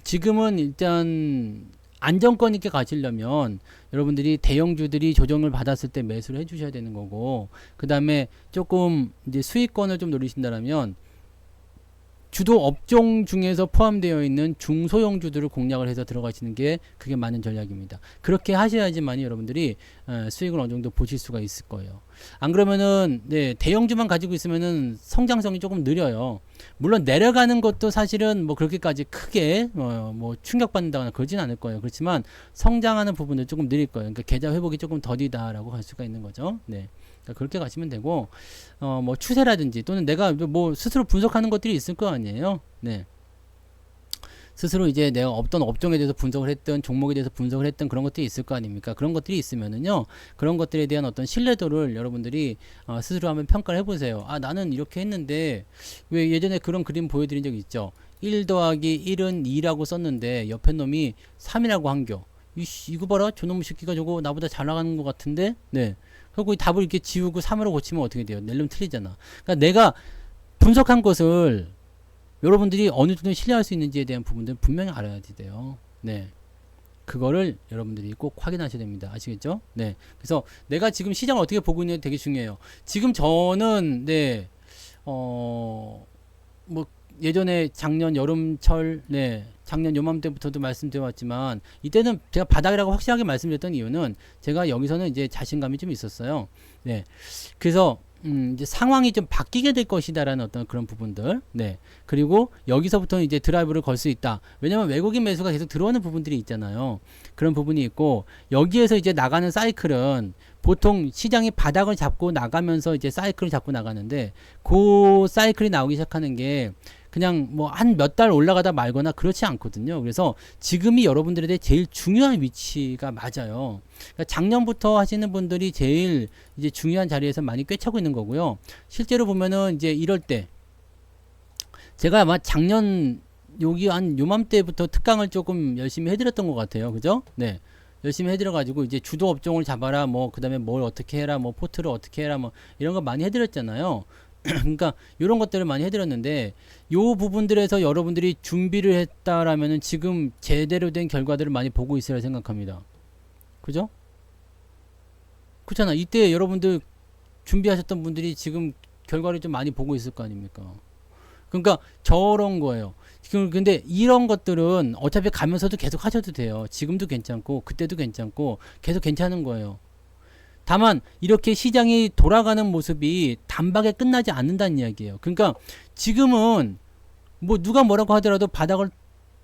지금은 일단 안정권 있게 가시려면 여러분들이 대형주들이 조정을 받았을 때 매수를 해주셔야 되는 거고, 그 다음에 조금 이제 수익권을 좀 노리신다면 주도 업종 중에서 포함되어 있는 중소형주들을 공략을 해서 들어가시는 게 그게 맞는 전략입니다. 그렇게 하셔야지만 여러분들이 수익을 어느 정도 보실 수가 있을 거예요. 안 그러면은 네, 대형주만 가지고 있으면은 성장성이 조금 느려요. 물론 내려가는 것도 사실은 뭐 그렇게까지 크게 뭐 충격받는다거나 그러진 않을 거예요. 그렇지만 성장하는 부분은 조금 느릴 거예요. 그러니까 계좌 회복이 조금 더디다라고 할 수가 있는 거죠. 네. 그렇게 가시면 되고 뭐 추세라든지 또는 내가 뭐 스스로 분석하는 것들이 있을 거 아니에요. 네. 스스로 이제 내가 어떤 업종에 대해서 분석을 했던 종목에 대해서 분석을 했던 그런 것들이 있을 거 아닙니까? 그런 것들이 있으면은요, 그런 것들에 대한 어떤 신뢰도를 여러분들이 스스로 한번 평가를 해보세요. 아, 나는 이렇게 했는데 왜 예전에 그런 그림 보여드린 적 있죠? 1 더하기 1은 2라고 썼는데 옆에 놈이 3이라고 한겨. 이거 봐라, 저놈의 새끼가 저거 나보다 잘 나가는 것 같은데? 네. 그리고 답을 이렇게 지우고 3으로 고치면 어떻게 돼요? 낼름 틀리잖아. 그러니까 내가 분석한 것을 여러분들이 어느 정도 신뢰할 수 있는지에 대한 부분들은 분명히 알아야 돼요. 네. 그거를 여러분들이 꼭 확인하셔야 됩니다. 아시겠죠? 네. 그래서 내가 지금 시장을 어떻게 보고 있는지 되게 중요해요. 지금 저는, 네, 뭐, 예전에 작년 여름철, 네, 작년 요맘때부터도 말씀드려왔지만, 이때는 제가 바닥이라고 확실하게 말씀드렸던 이유는 제가 여기서는 이제 자신감이 좀 있었어요. 네. 그래서, 이제 상황이 좀 바뀌게 될 것이다라는 어떤 그런 부분들. 네. 그리고 여기서부터는 이제 드라이브를 걸 수 있다. 왜냐면 외국인 매수가 계속 들어오는 부분들이 있잖아요. 그런 부분이 있고, 여기에서 이제 나가는 사이클은 보통 시장이 바닥을 잡고 나가면서 이제 사이클을 잡고 나가는데, 그 사이클이 나오기 시작하는 게 그냥 뭐 한 몇 달 올라가다 말거나 그렇지 않거든요. 그래서 지금이 여러분들에 대해 제일 중요한 위치가 맞아요. 그러니까 작년부터 하시는 분들이 제일 이제 중요한 자리에서 많이 꿰차고 있는 거고요. 실제로 보면은 이제 이럴 때 제가 아마 작년 여기 한 요맘때부터 특강을 조금 열심히 해드렸던 것 같아요. 그죠? 네. 열심히 해드려가지고 이제 주도 업종을 잡아라, 뭐 그 다음에 뭘 어떻게 해라, 뭐 포트를 어떻게 해라, 뭐 이런 거 많이 해드렸잖아요. 그러니까 이런 것들을 많이 해드렸는데 요 부분들에서 여러분들이 준비를 했다라면은 지금 제대로 된 결과들을 많이 보고 있으라 생각합니다. 그죠? 그렇잖아. 이때 여러분들 준비하셨던 분들이 지금 결과를 좀 많이 보고 있을 거 아닙니까? 그러니까 저런 거예요. 근데 이런 것들은 어차피 가면서도 계속 하셔도 돼요. 지금도 괜찮고 그때도 괜찮고 계속 괜찮은 거예요. 다만 이렇게 시장이 돌아가는 모습이 단박에 끝나지 않는다는 이야기예요. 그러니까 지금은 뭐 누가 뭐라고 하더라도 바닥을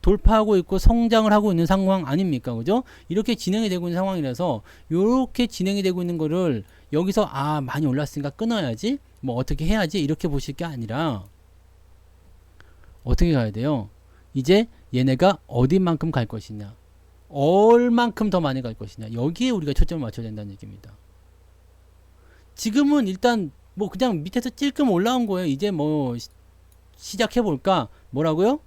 돌파하고 있고 성장을 하고 있는 상황 아닙니까? 그죠? 이렇게 진행이 되고 있는 상황이라서 이렇게 진행이 되고 있는 거를 여기서 아 많이 올랐으니까 끊어야지 뭐 어떻게 해야지 이렇게 보실 게 아니라 어떻게 가야 돼요? 이제 얘네가 어디만큼 갈 것이냐, 얼만큼 더 많이 갈 것이냐, 여기에 우리가 초점을 맞춰야 된다는 얘기입니다. 지금은 일단 뭐 그냥 밑에서 찔끔 올라온 거예요. 이제 뭐 시작해볼까? 뭐라고요?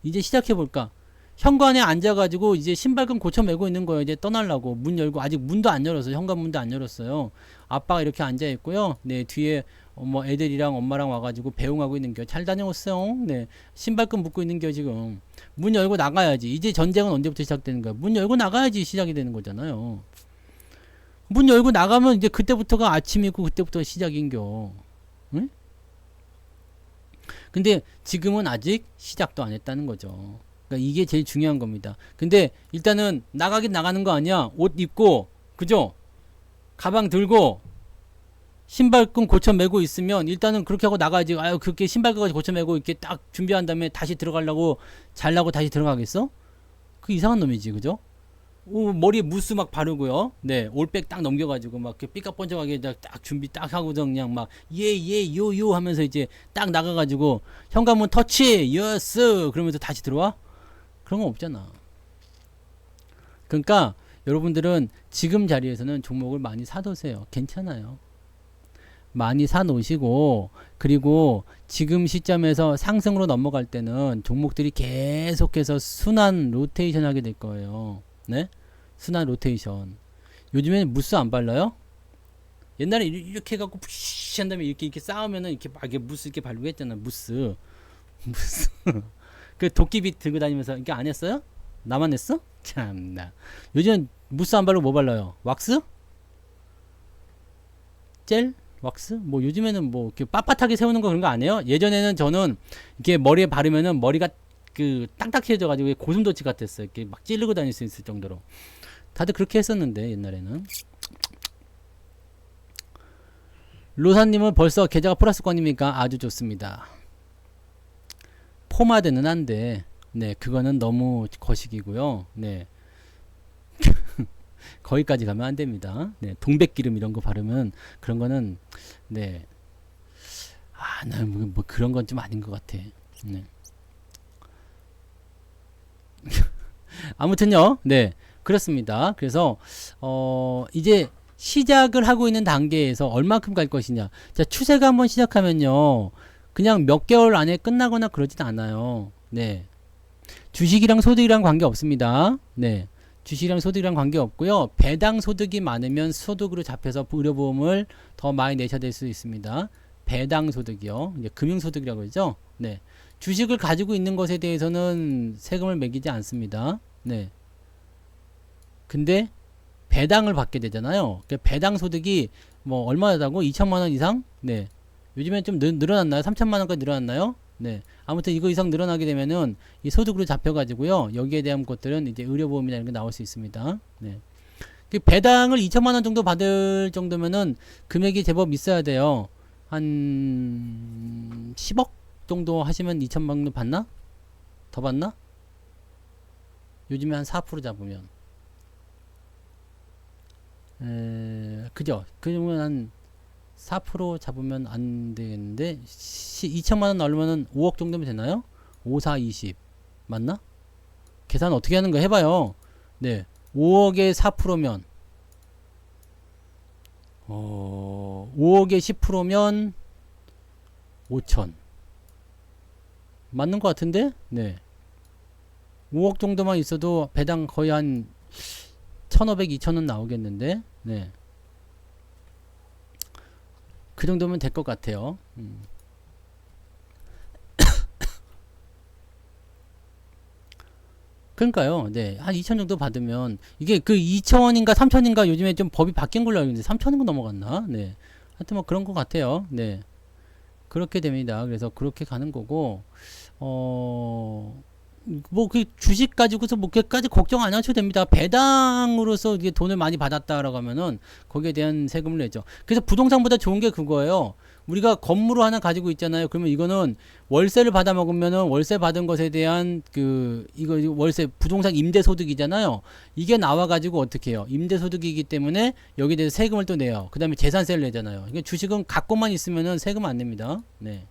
이제 시작해볼까? 현관에 앉아가지고 이제 신발끈 고쳐 매고 있는 거예요. 이제 떠나려고 문 열고 아직 문도 안 열었어요. 현관 문도 안 열었어요. 아빠가 이렇게 앉아 있고요. 네, 뒤에 뭐 애들이랑 엄마랑 와가지고 배웅하고 있는 겨. 잘 다녀오세요. 네, 신발끈 묶고 있는 겨 지금. 문 열고 나가야지. 이제 전쟁은 언제부터 시작되는 거야? 문 열고 나가야지 시작이 되는 거잖아요. 문 열고 나가면 이제 그때부터가 아침이고 그때부터가 시작인겨. 응? 근데 지금은 아직 시작도 안 했다는 거죠. 그러니까 이게 제일 중요한 겁니다. 근데 일단은 나가긴 나가는 거 아니야. 옷 입고 그죠? 가방 들고 신발끈 고쳐 매고 있으면 일단은 그렇게 하고 나가야지. 아유 그렇게 신발끈까지 고쳐 매고 이렇게 딱 준비한 다음에 다시 들어가려고 잘라고 다시 들어가겠어? 그 이상한 놈이지 그죠? 머리에 무스 막 바르고요. 네, 올백 딱 넘겨가지고 막 이렇게 삐까뻔쩍하게 딱 준비 딱 하고서 그냥 막 요요 하면서 이제 딱 나가가지고 현관문 터치 예스 그러면서 다시 들어와? 그런 건 없잖아. 그러니까 여러분들은 지금 자리에서는 종목을 많이 사두세요. 괜찮아요. 많이 사놓으시고 그리고 지금 시점에서 상승으로 넘어갈 때는 종목들이 계속해서 순환 로테이션 하게 될 거예요. 네? 순환 로테이션. 요즘에는 무스 안 발라요? 옛날에 이렇게 해갖고 푸시 한 다음에 이렇게 쌓으면은 이렇게 막 이렇게 무스 이렇게 바르고 했잖아. 무스. 그 도끼비 들고 다니면서 이게 안 했어요? 나만 했어? 참나. 요즘 무스 안 바르고 뭐 발라요? 왁스? 젤? 왁스? 뭐 요즘에는 뭐 이렇게 빳빳하게 세우는 거 그런 거 안 해요? 예전에는 저는 이게 머리에 바르면은 머리가 그 딱딱해져 가지고 고슴도치 같았어요. 이렇게 막 찌르고 다닐 수 있을 정도로. 다들 그렇게 했었는데 옛날에는. 로사님은 벌써 계좌가 플러스권입니까? 아주 좋습니다. 포마드는 안 돼. 네, 그거는 너무 거식이고요. 네. 거기까지 가면 안 됩니다. 네, 동백기름 이런 거 바르면 그런 거는 네. 아, 나 뭐 그런 건 좀 아닌 것 같아. 네. 아무튼요. 네. 그렇습니다. 그래서 이제 시작을 하고 있는 단계에서 얼만큼 갈 것이냐. 자, 추세가 한번 시작하면요. 그냥 몇 개월 안에 끝나거나 그러진 않아요. 네. 주식이랑 소득이랑 관계 없습니다. 네. 주식이랑 소득이랑 관계 없고요. 배당 소득이 많으면 소득으로 잡혀서 의료보험을 더 많이 내셔야 될 수 있습니다. 배당 소득이요. 이제 금융소득이라고 그러죠. 네. 주식을 가지고 있는 것에 대해서는 세금을 매기지 않습니다. 네. 근데 배당을 받게 되잖아요. 배당 소득이 뭐 얼마다고? 2천만 원 이상? 네. 요즘엔 좀 늘어났나요? 3천만 원까지 늘어났나요? 네. 아무튼 이거 이상 늘어나게 되면은 이 소득으로 잡혀가지고요. 여기에 대한 것들은 이제 의료보험이나 이런 게 나올 수 있습니다. 네. 그 배당을 2천만 원 정도 받을 정도면은 금액이 제법 있어야 돼요. 한 10억 정도 하시면 2천만 원 받나? 더 받나? 요즘에 한 4% 잡으면. 그죠? 그러면 한 4% 잡으면 안 되겠는데 2천만 원 넣으면은 5억 정도면 되나요? 5, 4, 20 맞나? 계산 어떻게 하는 거 해봐요. 네, 5억에 4%면 5억에 10%면 5천 맞는 것 같은데? 네, 5억 정도만 있어도 배당 거의 한 1,500, 2천은 나오겠는데? 네. 그 정도면 될 것 같아요. 그러니까요. 네. 한 2천 정도 받으면 이게 그 2천인가 3천인가 요즘에 좀 법이 바뀐 걸로 알고 있는데 3천인가 넘어갔나? 네. 하여튼 뭐 그런 것 같아요. 네. 그렇게 됩니다. 그래서 그렇게 가는 거고 뭐 그 주식 가지고서 뭐 그까지 걱정 안 하셔도 됩니다. 배당으로서 이게 돈을 많이 받았다라고 하면은 거기에 대한 세금을 내죠. 그래서 부동산보다 좋은 게 그거예요. 우리가 건물을 하나 가지고 있잖아요. 그러면 이거는 월세를 받아 먹으면은 월세 받은 것에 대한 그 이거 월세 부동산 임대 소득이잖아요. 이게 나와 가지고 어떻게 해요? 임대 소득이기 때문에 여기에 대해서 세금을 또 내요. 그다음에 재산세를 내잖아요. 그러니까 주식은 갖고만 있으면은 세금 안 냅니다. 네.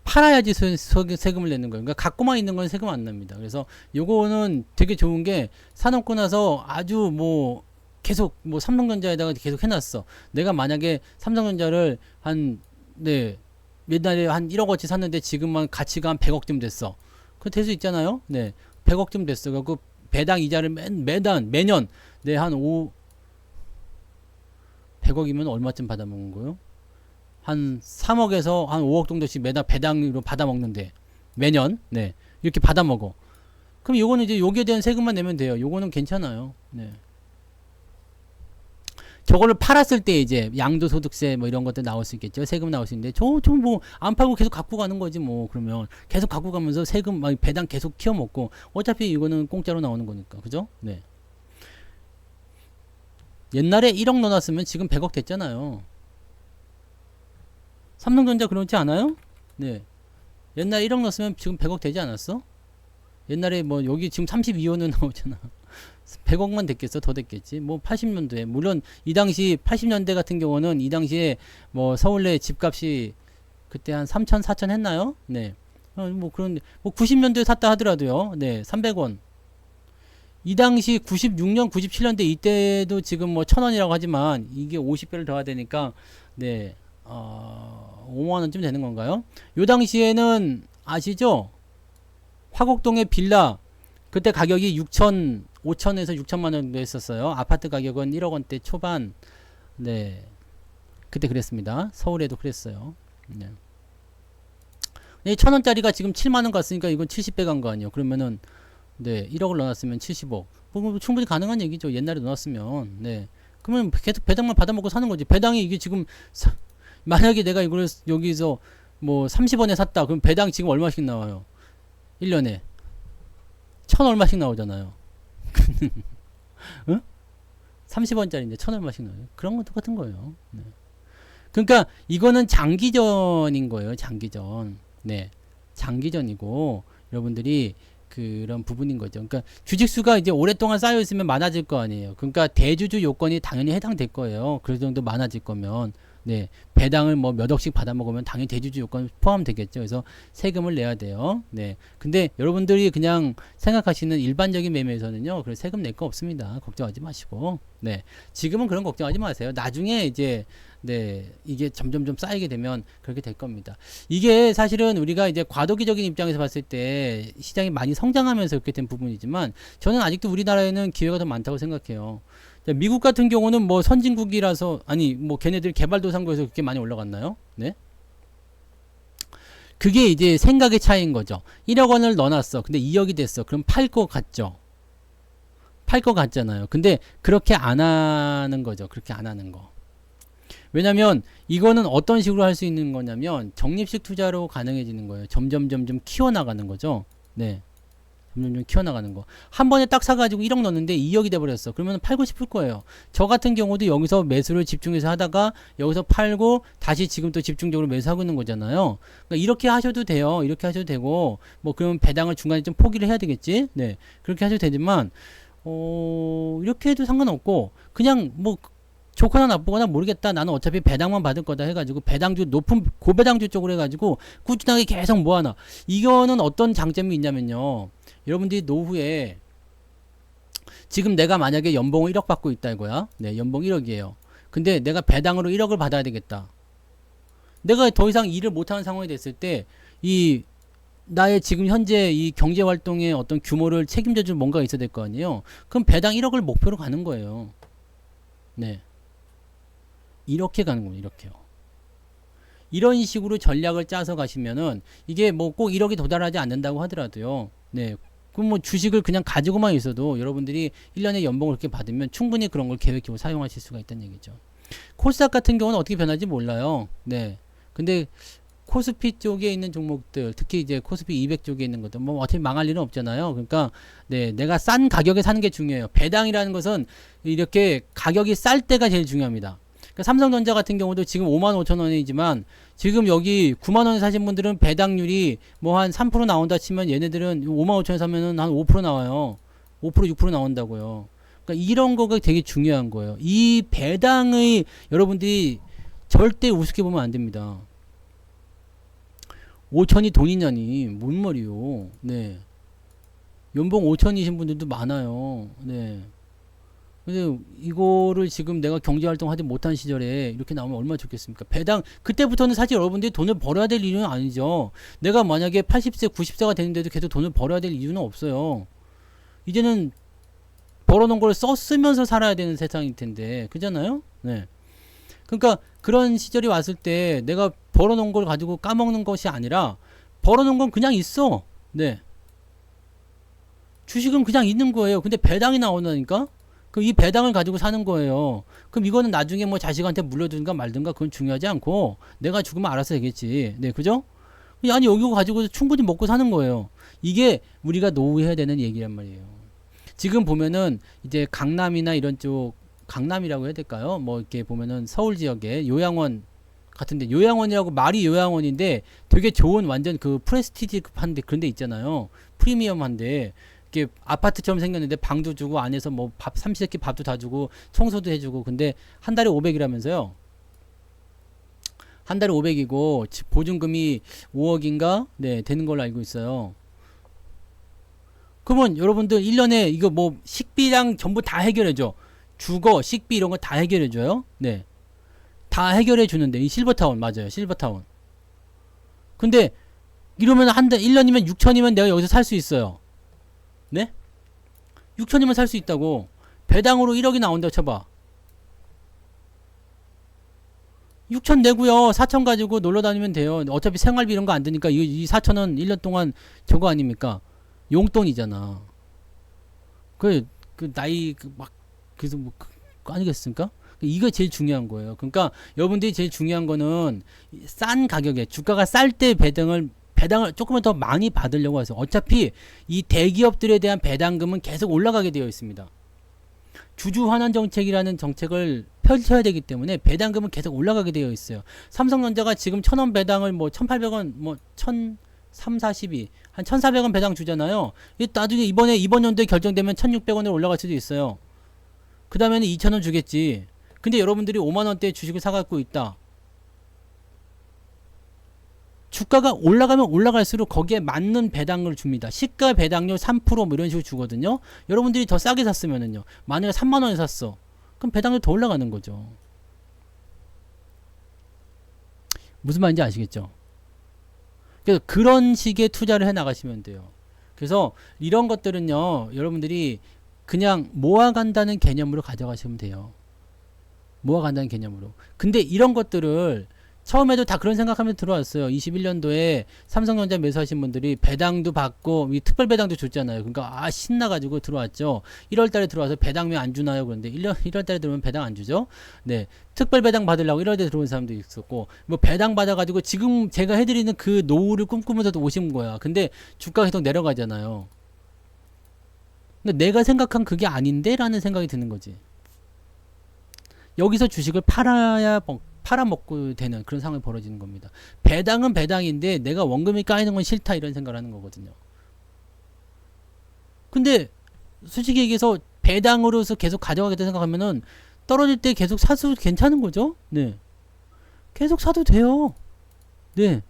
팔아야지 세금을 내는 거예요. 그러니까 갖고만 있는 건 세금 안 납니다. 그래서 요거는 되게 좋은 게 사놓고 나서 아주 뭐 계속 뭐 삼성전자에다가 계속 해놨어. 내가 만약에 삼성전자를 한 네 옛날에 한 1억어치 샀는데 지금만 가치가 한 100억쯤 됐어. 그 될 수 있잖아요. 네, 100억쯤 됐어. 그래서 배당 이자를 매년 한 100억이면 얼마쯤 받아먹는 거예요? 한 3억에서 한 5억 정도씩 매달 배당으로 받아먹는데 매년 네 이렇게 받아먹어. 그럼 요거는 이제 여기에 대한 세금만 내면 돼요. 요거는 괜찮아요. 네. 저거를 팔았을 때 이제 양도소득세 뭐 이런 것들 나올 수 있겠죠. 세금 나올 수 있는데 좀 뭐 안 팔고 계속 갖고 가는 거지 뭐. 그러면 계속 갖고 가면서 세금 배당 계속 키워 먹고 어차피 이거는 공짜로 나오는 거니까. 그죠? 네. 옛날에 1억 넣어놨으면 지금 100억 됐잖아요. 삼성전자 그렇지 않아요? 네. 옛날에 1억 넣었으면 지금 100억 되지 않았어? 옛날에 뭐 여기 지금 32호는 나오잖아. 100억만 됐겠어? 더 됐겠지? 뭐 80년도에 물론 이 당시 80년대 같은 경우는 이 당시에 뭐 서울내 집값이 그때 한 3천 4천 했나요? 네. 뭐 그런데 뭐 90년도에 샀다 하더라도요. 네. 300원. 이 당시 96년 97년대 이때도 지금 뭐 1,000원이라고 하지만 이게 50배를 더해야 되니까 네. 5만원쯤 되는 건가요? 요 당시에는 아시죠? 화곡동의 빌라 그때 가격이 5천에서 6천만원 정도 했었어요. 아파트 가격은 1억원대 초반. 네, 그때 그랬습니다. 서울에도 그랬어요. 네. 1,000원짜리가 지금 7만원 갔으니까 이건 70배 간 거 아니에요. 그러면은 네 1억을 넣어놨으면 70억 뭐 충분히 가능한 얘기죠. 옛날에 넣었으면 네. 그러면 계속 배당만 받아먹고 사는 거지. 배당이 이게 지금 만약에 내가 이걸 여기서 뭐 30원에 샀다. 그럼 배당 지금 얼마씩 나와요? 1년에 1000 얼마씩 나오잖아요. 응? 30원짜리인데 1000 얼마씩 나와요. 그런 건 똑같은 거예요. 네. 그러니까 이거는 장기전인 거예요. 장기전. 네. 장기전이고 여러분들이 그런 부분인 거죠. 그러니까 주식수가 이제 오랫동안 쌓여 있으면 많아질 거 아니에요. 그러니까 대주주 요건이 당연히 해당될 거예요. 그 정도 많아질 거면. 네. 배당을 뭐 몇 억씩 받아 먹으면 당연히 대주주 요건 포함되겠죠. 그래서 세금을 내야 돼요. 네. 근데 여러분들이 그냥 생각하시는 일반적인 매매에서는요. 그래 세금 낼 거 없습니다. 걱정하지 마시고. 네. 지금은 그런 걱정하지 마세요. 나중에 이제 네, 이게 점점 좀 쌓이게 되면 그렇게 될 겁니다. 이게 사실은 우리가 이제 과도기적인 입장에서 봤을 때 시장이 많이 성장하면서 그렇게 된 부분이지만 저는 아직도 우리나라에는 기회가 더 많다고 생각해요. 미국 같은 경우는 뭐 선진국이라서 아니 뭐 걔네들 개발도상국에서 그렇게 많이 올라갔나요? 네. 그게 이제 생각의 차이인 거죠. 1억 원을 넣어놨어. 근데 2억이 됐어. 그럼 팔 것 같죠? 팔 것 같잖아요. 근데 그렇게 안 하는 거죠. 그렇게 안 하는 거. 왜냐면 이거는 어떤 식으로 할 수 있는 거냐면 적립식 투자로 가능해지는 거예요. 점점 키워나가는 거죠. 네. 점점 키워나가는 거. 한 번에 딱 사가지고 1억 넣었는데 2억이 돼버렸어. 그러면 팔고 싶을 거예요. 저 같은 경우도 여기서 매수를 집중해서 하다가 여기서 팔고 다시 지금 또 집중적으로 매수하고 있는 거잖아요. 그러니까 이렇게 하셔도 돼요. 이렇게 하셔도 되고 뭐 그러면 배당을 중간에 좀 포기를 해야 되겠지. 네. 그렇게 하셔도 되지만 이렇게 해도 상관없고 그냥 뭐 좋거나 나쁘거나 모르겠다. 나는 어차피 배당만 받을 거다 해가지고 배당주 높은 고배당주 쪽으로 해가지고 꾸준하게 계속 모아놔. 이거는 어떤 장점이 있냐면요. 여러분들이 노후에 지금 내가 만약에 연봉을 1억 받고 있다 이거야. 네, 연봉 1억이에요. 근데 내가 배당으로 1억을 받아야 되겠다. 내가 더 이상 일을 못하는 상황이 됐을 때 이 나의 지금 현재 이 경제 활동의 어떤 규모를 책임져 줄 뭔가가 있어야 될 거 아니에요. 그럼 배당 1억을 목표로 가는 거예요. 네. 이렇게 가는 거예요. 이렇게요. 이런 식으로 전략을 짜서 가시면은 이게 뭐 꼭 1억이 도달하지 않는다고 하더라도요. 네. 그럼 뭐 주식을 그냥 가지고만 있어도 여러분들이 1년에 연봉을 그렇게 받으면 충분히 그런 걸 계획적으로 사용하실 수가 있다는 얘기죠. 코스닥 같은 경우는 어떻게 변할지 몰라요. 네. 근데 코스피 쪽에 있는 종목들, 특히 이제 코스피 200 쪽에 있는 것들, 뭐 어차피 망할 일은 없잖아요. 그러니까 네, 내가 싼 가격에 사는 게 중요해요. 배당이라는 것은 이렇게 가격이 쌀 때가 제일 중요합니다. 그러니까 삼성전자 같은 경우도 지금 55,000원이지만 지금 여기 90,000원에 사신 분들은 배당률이 뭐 한 3% 나온다 치면 얘네들은 55,000원에 사면은 한 5% 나와요. 5% 6% 나온다고요. 그러니까 이런 거가 되게 중요한 거예요. 이 배당의 여러분들이 절대 우습게 보면 안 됩니다. 5천이 돈이냐니 뭔 말이요. 네. 연봉 5천이신 분들도 많아요. 네. 근데 이거를 지금 내가 경제활동 하지 못한 시절에 이렇게 나오면 얼마나 좋겠습니까? 배당 그때부터는 사실 여러분들이 돈을 벌어야 될 이유는 아니죠. 내가 만약에 80세 90세가 되는데도 계속 돈을 벌어야 될 이유는 없어요. 이제는 벌어놓은 걸 썼으면서 살아야 되는 세상일 텐데 그잖아요. 네. 그러니까 그런 시절이 왔을 때 내가 벌어놓은 걸 가지고 까먹는 것이 아니라 벌어놓은 건 그냥 있어. 네. 주식은 그냥 있는 거예요. 근데 배당이 나온다니까? 그럼 이 배당을 가지고 사는 거예요. 그럼 이거는 나중에 뭐 자식한테 물려주든가 말든가 그건 중요하지 않고 내가 죽으면 알아서 되겠지. 네, 그죠? 아니, 여기 가지고 충분히 먹고 사는 거예요. 이게 우리가 노후에 해야 되는 얘기란 말이에요. 지금 보면은 이제 강남이나 이런 쪽, 강남이라고 해야 될까요? 뭐 이렇게 보면은 서울 지역에 요양원 같은데, 요양원이라고 말이 요양원인데 되게 좋은 완전 그 프레스티지한데 그런 데 있잖아요. 프리미엄한데. 이렇게 아파트처럼 생겼는데 방도 주고 안에서 뭐 밥 삼시세끼 밥도 다 주고 청소도 해주고 근데 한 달에 500이라면서요. 한 달에 500이고 보증금이 5억인가 네 되는 걸로 알고 있어요. 그러면 여러분들 1년에 이거 뭐 식비랑 전부 다 해결해줘. 주거 식비 이런 거 다 해결해줘요. 네, 다 해결해 주는데 이 실버타운 맞아요. 실버타운. 근데 이러면 한 달 1년이면 6천이면 내가 여기서 살 수 있어요. 네? 6천이면 살 수 있다고. 배당으로 1억이 나온다고 쳐봐. 6천 내고요. 4천 가지고 놀러 다니면 돼요. 어차피 생활비 이런 거 안 드니까 이 4천원 1년 동안 저거 아닙니까? 용돈이잖아. 그 나이 막 그래서 뭐 거 아니겠습니까? 이거 제일 중요한 거예요. 그러니까 여러분들이 제일 중요한 거는 싼 가격에 주가가 쌀 때 배당을 조금만 더 많이 받으려고 해서 어차피 이 대기업들에 대한 배당금은 계속 올라가게 되어 있습니다. 주주 환원 정책이라는 정책을 펼쳐야 되기 때문에 배당금은 계속 올라가게 되어 있어요. 삼성전자가 지금 1,000원 배당을 뭐 1,800원 뭐 1,342 한 1,400원 배당 주잖아요. 나중에 이번 연도에 결정되면 1,600원으로 올라갈 수도 있어요. 그 다음에는 2,000원 주겠지. 근데 여러분들이 5만원대 주식을 사갖고 있다. 주가가 올라가면 올라갈수록 거기에 맞는 배당을 줍니다. 시가 배당률 3% 뭐 이런 식으로 주거든요. 여러분들이 더 싸게 샀으면은요. 만약에 3만원에 샀어. 그럼 배당률 더 올라가는 거죠. 무슨 말인지 아시겠죠? 그래서 그런 식의 투자를 해 나가시면 돼요. 그래서 이런 것들은요. 여러분들이 그냥 모아간다는 개념으로 가져가시면 돼요. 모아간다는 개념으로. 근데 이런 것들을 처음에도 다 그런 생각하면 들어왔어요. 21년도에 삼성전자 매수하신 분들이 배당도 받고 특별 배당도 줬잖아요. 그러니까 신나가지고 들어왔죠. 1월달에 들어와서 배당 왜 안 주나요? 그런데 1월달에 들어오면 배당 안 주죠. 네, 특별 배당 받으려고 1월달에 들어온 사람도 있었고 뭐 배당 받아가지고 지금 제가 해드리는 그 노후를 꿈꾸면서도 오신 거야. 근데 주가가 계속 내려가잖아요. 근데 내가 생각한 그게 아닌데? 라는 생각이 드는 거지. 여기서 주식을 팔아먹고 되는 그런 상황이 벌어지는 겁니다. 배당은 배당인데 내가 원금이 까이는 건 싫다 이런 생각을 하는 거거든요. 근데 솔직히 얘기해서 배당으로서 계속 가져가겠다 생각하면은 떨어질 때 계속 사도 괜찮은 거죠? 네. 계속 사도 돼요. 네.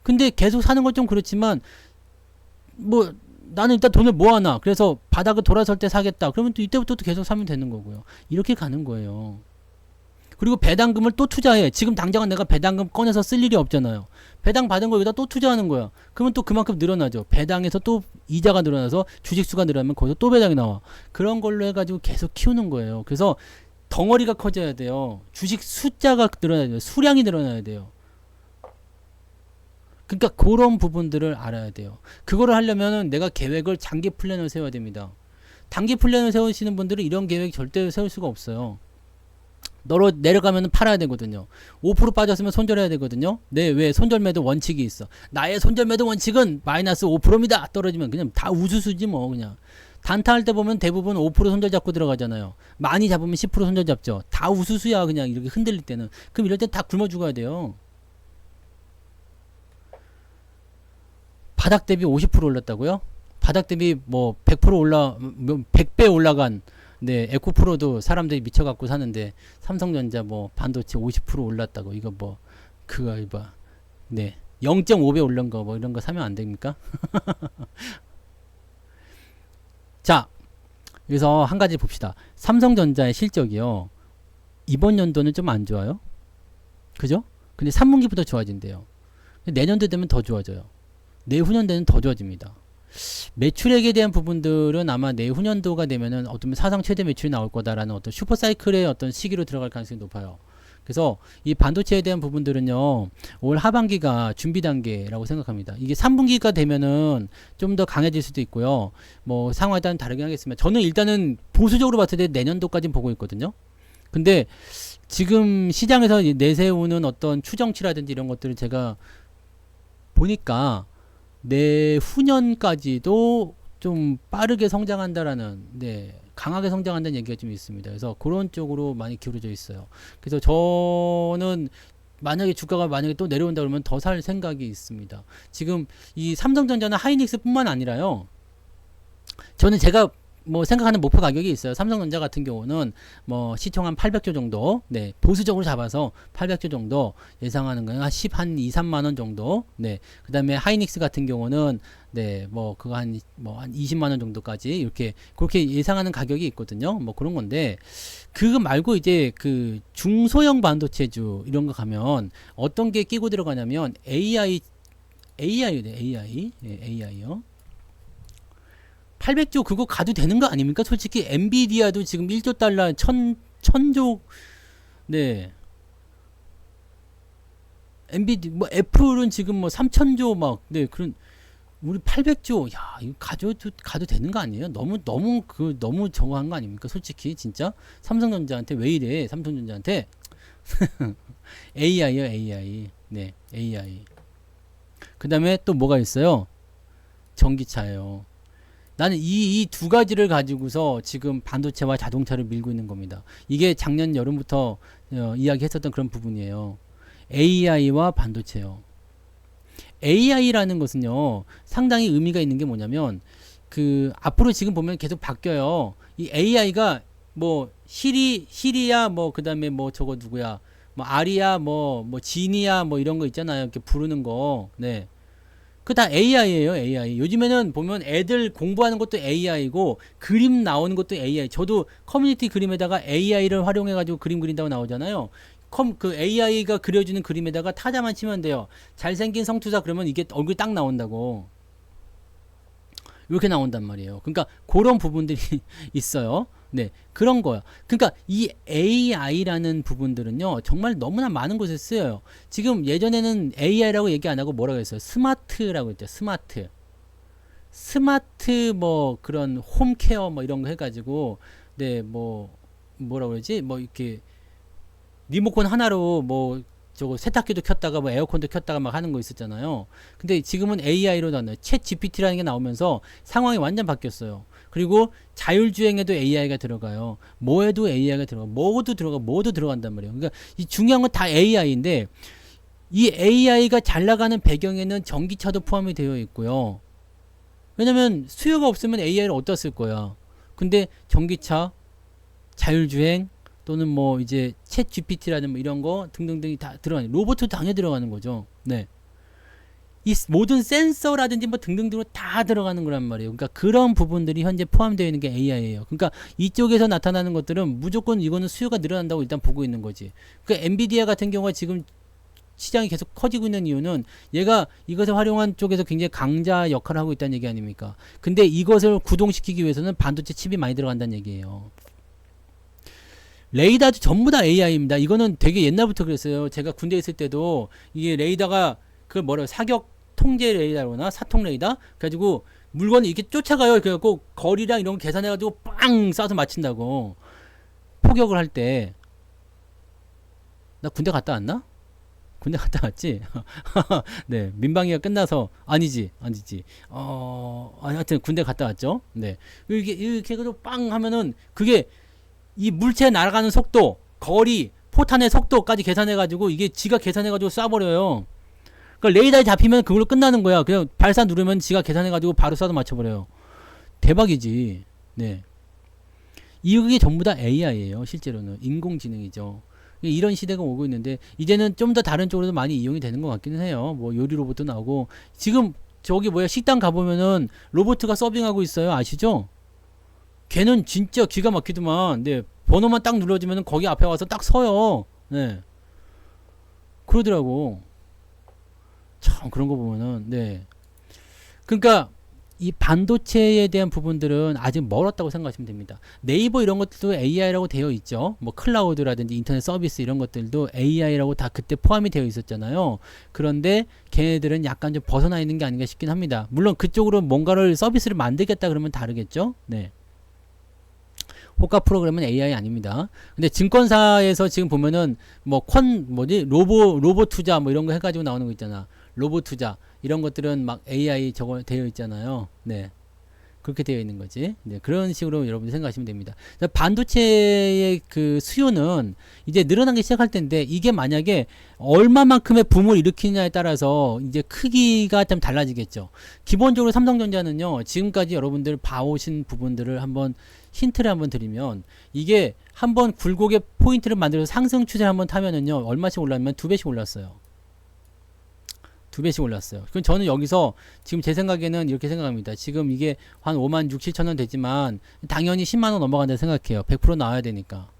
근데 계속 사는 건 좀 그렇지만 뭐 나는 일단 돈을 모아놔. 그래서 바닥을 돌아설 때 사겠다. 그러면 또 이때부터 또 계속 사면 되는 거고요. 이렇게 가는 거예요. 그리고 배당금을 또 투자해. 지금 당장은 내가 배당금 꺼내서 쓸 일이 없잖아요. 배당 받은 거 여기다 또 투자하는 거야. 그러면 또 그만큼 늘어나죠. 배당에서 또 이자가 늘어나서 주식수가 늘어나면 거기서 또 배당이 나와. 그런 걸로 해가지고 계속 키우는 거예요. 그래서 덩어리가 커져야 돼요. 주식 숫자가 늘어나야 돼요. 수량이 늘어나야 돼요. 그러니까 그런 부분들을 알아야 돼요. 그거를 하려면 내가 계획을 장기 플랜을 세워야 됩니다. 단기 플랜을 세우시는 분들은 이런 계획 절대 세울 수가 없어요. 너로 내려가면 팔아야 되거든요. 5% 빠졌으면 손절해야 되거든요. 네, 왜? 손절매도 원칙이 있어. 나의 손절매도 원칙은 마이너스 5%입니다. 떨어지면 그냥 다 우수수지 뭐 그냥. 단타할 때 보면 대부분 5% 손절 잡고 들어가잖아요. 많이 잡으면 10% 손절 잡죠. 다 우수수야 그냥 이렇게 흔들릴 때는. 그럼 이럴 땐 다 굶어 죽어야 돼요. 바닥 대비 50% 올랐다고요? 바닥 대비 뭐 100% 100배 올라간 네, 에코프로도 사람들이 미쳐갖고 사는데 삼성전자 뭐 반도체 50% 올랐다고 이거 뭐 그거 봐. 네. 0.5배 올른 거 뭐 이런 거 사면 안 됩니까? 자, 그래서 한 가지 봅시다. 삼성전자의 실적이요. 이번 연도는 좀 안 좋아요. 그죠? 근데 3분기부터 좋아진대요. 내년도 되면 더 좋아져요. 내후년도는 더 좋아집니다. 매출액에 대한 부분들은 아마 내후년도가 되면은 어떤 사상 최대 매출이 나올 거다라는 어떤 슈퍼사이클의 어떤 시기로 들어갈 가능성이 높아요. 그래서 이 반도체에 대한 부분들은요, 올 하반기가 준비 단계라고 생각합니다. 이게 3분기가 되면은 좀 더 강해질 수도 있고요. 뭐 상황에 따라 다르긴 하겠지만 저는 일단은 보수적으로 봤을 때 내년도까지는 보고 있거든요. 근데 지금 시장에서 내세우는 어떤 추정치라든지 이런 것들을 제가 보니까 내후년까지도 좀 빠르게 성장한다라는, 네, 강하게 성장한다는 얘기가 좀 있습니다. 그래서 그런 쪽으로 많이 기울어져 있어요. 그래서 저는 만약에 주가가 만약에 또 내려온다 그러면 더 살 생각이 있습니다. 지금 이 삼성전자는 하이닉스뿐만 아니라요. 저는 제가 뭐 생각하는 목표 가격이 있어요. 삼성전자 같은 경우는 뭐 시총 한 800조 정도, 네, 보수적으로 잡아서 800조 정도 예상하는 거예요. 한 2, 3만 원 정도. 네. 그다음에 하이닉스 같은 경우는 네, 뭐 그거 한 20만 원 정도까지 이렇게 그렇게 예상하는 가격이 있거든요. 뭐 그런 건데 그거 말고 이제 그 중소형 반도체주 이런 거 가면 어떤 게 끼고 들어가냐면 AI요. AI요. 800조 그거 가도 되는 거 아닙니까? 솔직히 엔비디아도 지금 1조 달러 천조 네. 엔비디 뭐 애플은 지금 뭐 3천조 막 네, 그런 우리 800조, 야, 이거 가도 되는 거 아니에요? 너무 저거한 거 아닙니까? 솔직히, 진짜. 삼성전자한테 왜 이래? 삼성전자한테. AI요, AI. 네, AI. 그 다음에 또 뭐가 있어요? 전기차예요. 나는 이 두 가지를 가지고서 지금 반도체와 자동차를 밀고 있는 겁니다. 이게 작년 여름부터 이야기했었던 그런 부분이에요. AI와 반도체요. AI라는 것은요, 상당히 의미가 있는 게 뭐냐면, 앞으로 지금 보면 계속 바뀌어요. 이 AI가 뭐, 시리야, 뭐, 그 다음에 뭐, 저거 누구야, 뭐, 아리야, 뭐, 지니야, 뭐, 이런 거 있잖아요. 이렇게 부르는 거. 네. 그 다 AI예요, AI. 요즘에는 보면 애들 공부하는 것도 AI고, 그림 나오는 것도 AI. 저도 커뮤니티 그림에다가 AI를 활용해가지고 그림 그린다고 나오잖아요. 그 AI가 그려주는 그림에다가 타자만 치면 돼요. 잘생긴 성투사 그러면 이게 얼굴 딱 나온다고. 이렇게 나온단 말이에요. 그러니까 그런 부분들이 있어요. 네, 그런 거야. 그러니까 이 AI라는 부분들은요, 정말 너무나 많은 곳에 쓰여요. 지금 예전에는 AI라고 얘기 안 하고 뭐라고 했어요? 스마트라고 했죠. 스마트 뭐 그런 홈케어 뭐 이런 거 해가지고, 네, 뭐라고 그러지? 뭐 이렇게 리모컨 하나로 뭐 저거 세탁기도 켰다가 뭐 에어컨도 켰다가 막 하는 거 있었잖아요. 근데 지금은 AI로 나와요. 챗 GPT라는 게 나오면서 상황이 완전 바뀌었어요. 그리고 자율주행에도 AI가 들어가요. 뭐에도 AI가 들어가. 모두 들어간단 말이에요. 그러니까 이 중요한 건 다 AI인데 이 AI가 잘 나가는 배경에는 전기차도 포함이 되어 있고요. 왜냐면 수요가 없으면 AI를 어디다 쓸 거야. 근데 전기차, 자율주행, 또는 뭐 이제 챗 GPT라는 뭐 이런 거 등등등이 다 들어가는, 로봇도 당연히 들어가는 거죠. 네. 이 모든 센서라든지 뭐 등등등으로 다 들어가는 거란 말이에요. 그러니까 그런 부분들이 현재 포함되어 있는 게 AI예요. 그러니까 이쪽에서 나타나는 것들은 무조건 이거는 수요가 늘어난다고 일단 보고 있는 거지. 그러니까 엔비디아 같은 경우가 지금 시장이 계속 커지고 있는 이유는 얘가 이것을 활용한 쪽에서 굉장히 강자 역할을 하고 있다는 얘기 아닙니까? 근데 이것을 구동시키기 위해서는 반도체 칩이 많이 들어간다는 얘기예요. 레이더도 전부 다 AI입니다. 이거는 되게 옛날부터 그랬어요. 제가 군대 있을 때도 이게 레이더가 그 뭐라 사격 통제 레이더로나 사통 레이더 그래가지고 물건을 이렇게 쫓아가요. 그래갖고 거리랑 이런 거 계산해가지고 빵 쏴서 맞춘다고. 포격을 할 때 나 군대 갔다 왔나? 군대 갔다 왔지? 네, 민방위가 끝나서 아니지. 하여튼 군대 갔다 왔죠. 네, 이렇게 해가지고 빵 하면은 그게 이 물체 날아가는 속도, 거리, 포탄의 속도까지 계산해가지고 이게 지가 계산해가지고 쏴버려요. 그러니까 레이더에 잡히면 그걸로 끝나는 거야. 그냥 발사 누르면 지가 계산해가지고 바로 쏴서 맞춰버려요. 대박이지. 네. 이게 전부 다 AI예요. 실제로는 인공지능이죠. 이런 시대가 오고 있는데 이제는 좀 더 다른 쪽으로도 많이 이용이 되는 것 같기는 해요. 뭐 요리 로봇도 나오고 지금 저기 뭐야 식당 가보면은 로봇가 서빙하고 있어요. 아시죠? 걔는 진짜 기가 막히더만. 네, 번호만 딱 눌러주면 거기 앞에 와서 딱 서요. 네, 그러더라고. 참 그런 거 보면은 네. 그러니까 이 반도체에 대한 부분들은 아직 멀었다고 생각하시면 됩니다. 네이버 이런 것들도 AI라고 되어 있죠. 뭐 클라우드라든지 인터넷 서비스 이런 것들도 AI라고 다 그때 포함이 되어 있었잖아요. 그런데 걔네들은 약간 좀 벗어나 있는 게 아닌가 싶긴 합니다. 물론 그쪽으로 뭔가를 서비스를 만들겠다 그러면 다르겠죠. 네. 호가 프로그램은 AI 아닙니다. 근데 증권사에서 지금 보면은 뭐 로보 투자 뭐 이런 거 해가지고 나오는 거 있잖아. 로보 투자 이런 것들은 막 AI 저거 되어 있잖아요. 네. 그렇게 되어 있는 거지. 네. 그런 식으로 여러분들 생각하시면 됩니다. 반도체의 그 수요는 이제 늘어나기 시작할 텐데 이게 만약에 얼마만큼의 붐을 일으키느냐에 따라서 이제 크기가 좀 달라지겠죠. 기본적으로 삼성전자는요. 지금까지 여러분들 봐오신 부분들을 한번 힌트를 한번 드리면 이게 한번 굴곡의 포인트를 만들어서 상승 추세를 한번 타면은요. 얼마씩 올랐냐면 2배씩 올랐어요. 2배씩 올랐어요. 그럼 저는 여기서 지금 제 생각에는 이렇게 생각합니다. 지금 이게 한 5만 6, 7천 원 되지만 당연히 10만 원 넘어간다 생각해요. 100% 나와야 되니까.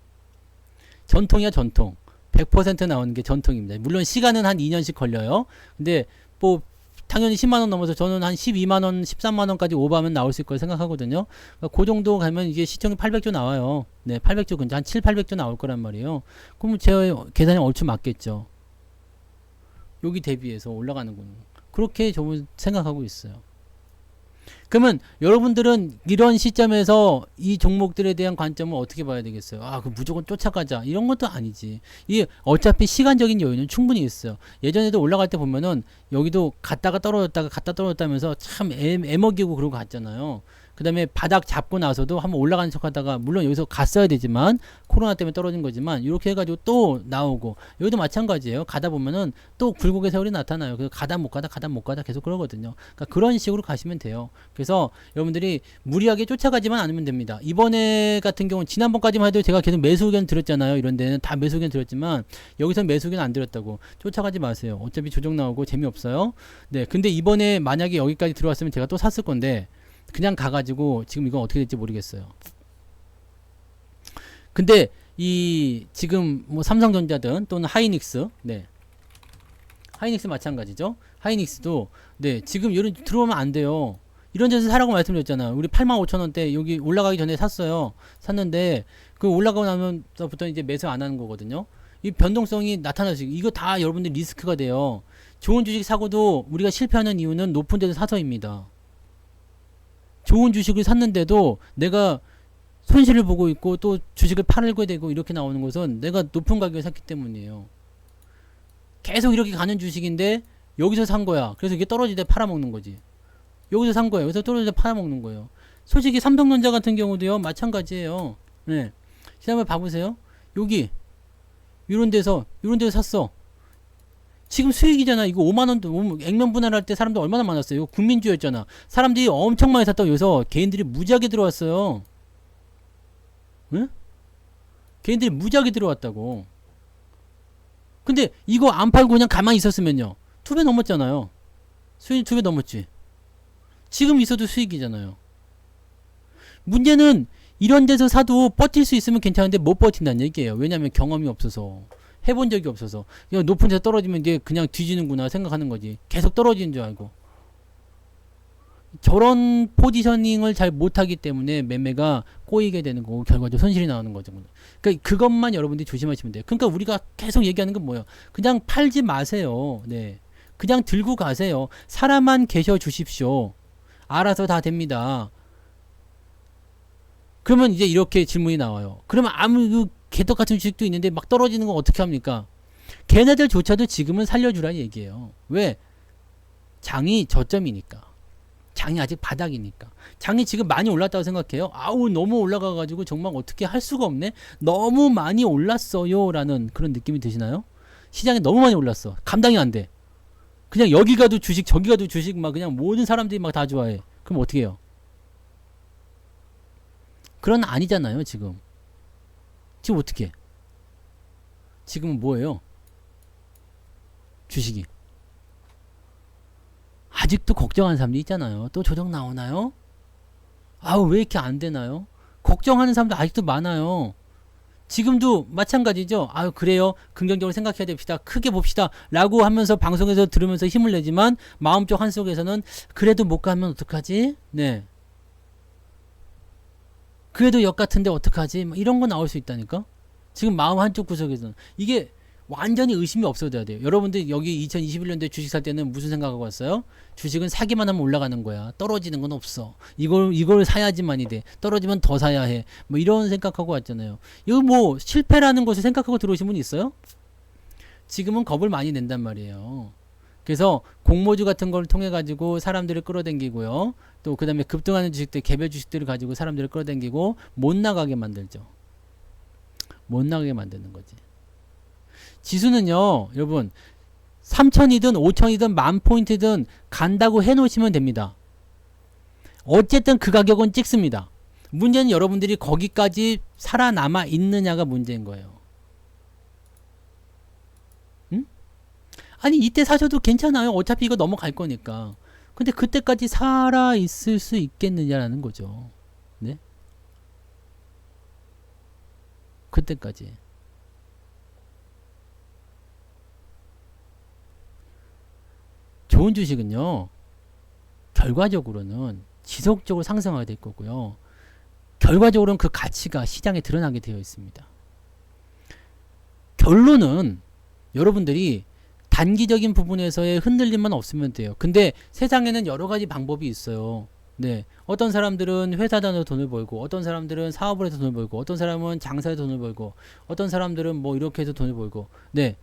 전통이야 전통. 100% 나오는 게 전통입니다. 물론 시간은 한 2년씩 걸려요. 근데 뭐 당연히 10만 원 넘어서 저는 한 12만 원, 13만 원까지 오버하면 나올 수 있을 걸 생각하거든요. 그러니까 그 정도 가면 이게 시청이 800조 나와요. 네, 800조 근처 한 7, 800조 나올 거란 말이에요. 그럼 제 계산이 얼추 맞겠죠. 여기 대비해서 올라가는군. 그렇게 저는 생각하고 있어요. 그러면 여러분들은 이런 시점에서 이 종목들에 대한 관점을 어떻게 봐야 되겠어요? 아, 그 무조건 쫓아가자. 이런 것도 아니지. 이 어차피 시간적인 여유는 충분히 있어요. 예전에도 올라갈 때 보면은 여기도 갔다가 떨어졌다가 갔다 떨어졌다면서 참 애먹이고 그러고 갔잖아요. 그 다음에 바닥 잡고 나서도 한번 올라가는 척 하다가 물론 여기서 갔어야 되지만 코로나 때문에 떨어진 거지만 이렇게 해가지고 또 나오고 여기도 마찬가지예요. 가다 보면은 또 굴곡의 세월이 나타나요. 그래서 가다 못 가다 계속 그러거든요. 그러니까 그런 식으로 가시면 돼요. 그래서 여러분들이 무리하게 쫓아가지만 않으면 됩니다. 이번에 같은 경우는 지난번까지만 해도 제가 계속 매수 의견 드렸잖아요. 이런 데는 다 매수 의견 드렸지만 여기서 매수 의견 안 드렸다고 쫓아가지 마세요. 어차피 조정 나오고 재미없어요. 네, 근데 이번에 만약에 여기까지 들어왔으면 제가 또 샀을 건데 그냥 가가지고 지금 이건 어떻게 될지 모르겠어요. 근데 이 지금 뭐 삼성전자든 또는 하이닉스, 네, 하이닉스 마찬가지죠. 하이닉스도 네 지금 이런 들어오면 안 돼요. 이런 데서 사라고 말씀드렸잖아요. 우리 85,000원대 여기 올라가기 전에 샀어요. 샀는데 그 올라가고 나면서부터 이제 매수 안 하는 거거든요. 이 변동성이 나타날 수 있고 이거 다 여러분들 리스크가 돼요. 좋은 주식 사고도 우리가 실패하는 이유는 높은 데서 사서입니다. 좋은 주식을 샀는데도 내가 손실을 보고 있고 또 주식을 팔게 되고 이렇게 나오는 것은 내가 높은 가격에 샀기 때문이에요. 계속 이렇게 가는 주식인데 여기서 산 거야. 그래서 이게 떨어질 때 팔아먹는 거지. 여기서 산 거야. 여기서 떨어질 때 팔아먹는 거예요. 솔직히 삼성전자 같은 경우도요. 마찬가지예요. 네. 시장을 봐보세요. 여기 이런 데서 샀어. 지금 수익이잖아. 이거 5만원, 액면 분할할 때 사람들 얼마나 많았어요. 이거 국민주였잖아. 사람들이 엄청 많이 샀다고 여기서 개인들이 무지하게 들어왔어요. 응? 개인들이 무지하게 들어왔다고. 근데 이거 안 팔고 그냥 가만히 있었으면요. 2배 넘었잖아요. 수익 2배 넘었지. 지금 있어도 수익이잖아요. 문제는 이런 데서 사도 버틸 수 있으면 괜찮은데 못 버틴다는 얘기예요. 왜냐면 경험이 없어서. 해본 적이 없어서. 야, 높은 데서 떨어지면 이제 그냥 뒤지는구나 생각하는 거지. 계속 떨어지는 줄 알고. 저런 포지셔닝을 잘 못하기 때문에 매매가 꼬이게 되는 거고 결과적으로 손실이 나오는 거죠. 그러니까 그것만 여러분들이 조심하시면 돼요. 그러니까 우리가 계속 얘기하는 건 뭐예요? 그냥 팔지 마세요. 네, 그냥 들고 가세요. 살아만 계셔 주십시오. 알아서 다 됩니다. 그러면 이제 이렇게 질문이 나와요. 그러면 아무 개떡 같은 주식도 있는데 막 떨어지는 건 어떻게 합니까? 걔네들조차도 지금은 살려주라는 얘기예요. 왜? 장이 저점이니까. 장이 아직 바닥이니까. 장이 지금 많이 올랐다고 생각해요. 아우 너무 올라가가지고 정말 어떻게 할 수가 없네. 너무 많이 올랐어요 라는 그런 느낌이 드시나요? 시장이 너무 많이 올랐어. 감당이 안 돼. 그냥 여기 가도 주식 저기 가도 주식 막 그냥 모든 사람들이 막 다 좋아해. 그럼 어떻게 해요? 그런 아니잖아요 지금. 지금 어떻게 해? 지금은 뭐예요? 주식이 아직도 걱정하는 사람들이 있잖아요. 또 조정 나오나요? 아우 왜 이렇게 안 되나요? 걱정하는 사람도 아직도 많아요. 지금도 마찬가지죠. 아유 그래요. 긍정적으로 생각해야 됩시다. 크게 봅시다. 라고 하면서 방송에서 들으면서 힘을 내지만 마음속 한속에서는 그래도 못 가면 어떡하지? 네. 그래도 역 같은데 어떡하지? 이런 거 나올 수 있다니까? 지금 마음 한쪽 구석에서는. 이게 완전히 의심이 없어져야 돼요. 여러분들 여기 2021년도에 주식 살 때는 무슨 생각하고 왔어요? 주식은 사기만 하면 올라가는 거야. 떨어지는 건 없어. 이걸 사야지만이 돼. 떨어지면 더 사야 해. 뭐 이런 생각하고 왔잖아요. 이거 뭐 실패라는 것을 생각하고 들어오신 분 있어요? 지금은 겁을 많이 낸단 말이에요. 그래서 공모주 같은 걸 통해 가지고 사람들을 끌어당기고요. 또 그 다음에 급등하는 주식들, 개별 주식들을 가지고 사람들을 끌어당기고 못 나가게 만들죠. 못 나가게 만드는 거지. 지수는요, 여러분, 3,000이든 5,000이든 10,000포인트든 간다고 해놓으시면 됩니다. 어쨌든 그 가격은 찍습니다. 문제는 여러분들이 거기까지 살아남아 있느냐가 문제인 거예요. 응? 아니, 이때 사셔도 괜찮아요. 어차피 이거 넘어갈 거니까. 근데 그때까지 살아 있을 수 있겠느냐라는 거죠. 네? 그때까지. 좋은 주식은요, 결과적으로는 지속적으로 상승하게 될 거고요. 결과적으로는 그 가치가 시장에 드러나게 되어 있습니다. 결론은 여러분들이 단기적인 부분에서의 흔들림만 없으면 돼요. 근데 세상에는 여러 가지 방법이 있어요. 네. 어떤 사람들은 회사 다녀서 돈을 벌고, 어떤 사람들은 사업을 해서 돈을 벌고, 어떤 사람은 장사해서 돈을 벌고, 어떤 사람들은 뭐 이렇게 해서 돈을 벌고, 네.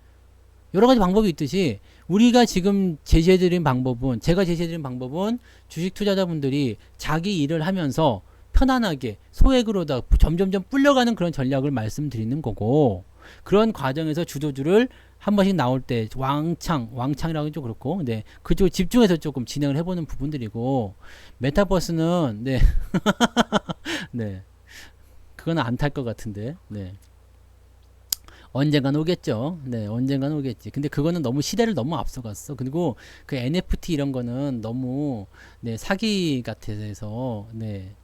여러 가지 방법이 있듯이 우리가 지금 제시해드린 방법은, 제가 제시해드린 방법은 주식 투자자분들이 자기 일을 하면서 편안하게 소액으로다 점점점 불려가는 그런 전략을 말씀드리는 거고, 그런 과정에서 주도주를 한 번씩 나올 때 왕창이라고 하긴 좀 그렇고, 네, 그쪽 집중해서 조금 진행을 해보는 부분들이고, 메타버스는 네, 네, 그건 안 탈 것 같은데, 네. 언젠간 오겠죠. 네, 언젠간 오겠지. 근데 그거는 너무 시대를 너무 앞서갔어. 그리고 그 NFT 이런 거는 너무 네, 사기 같아서 네,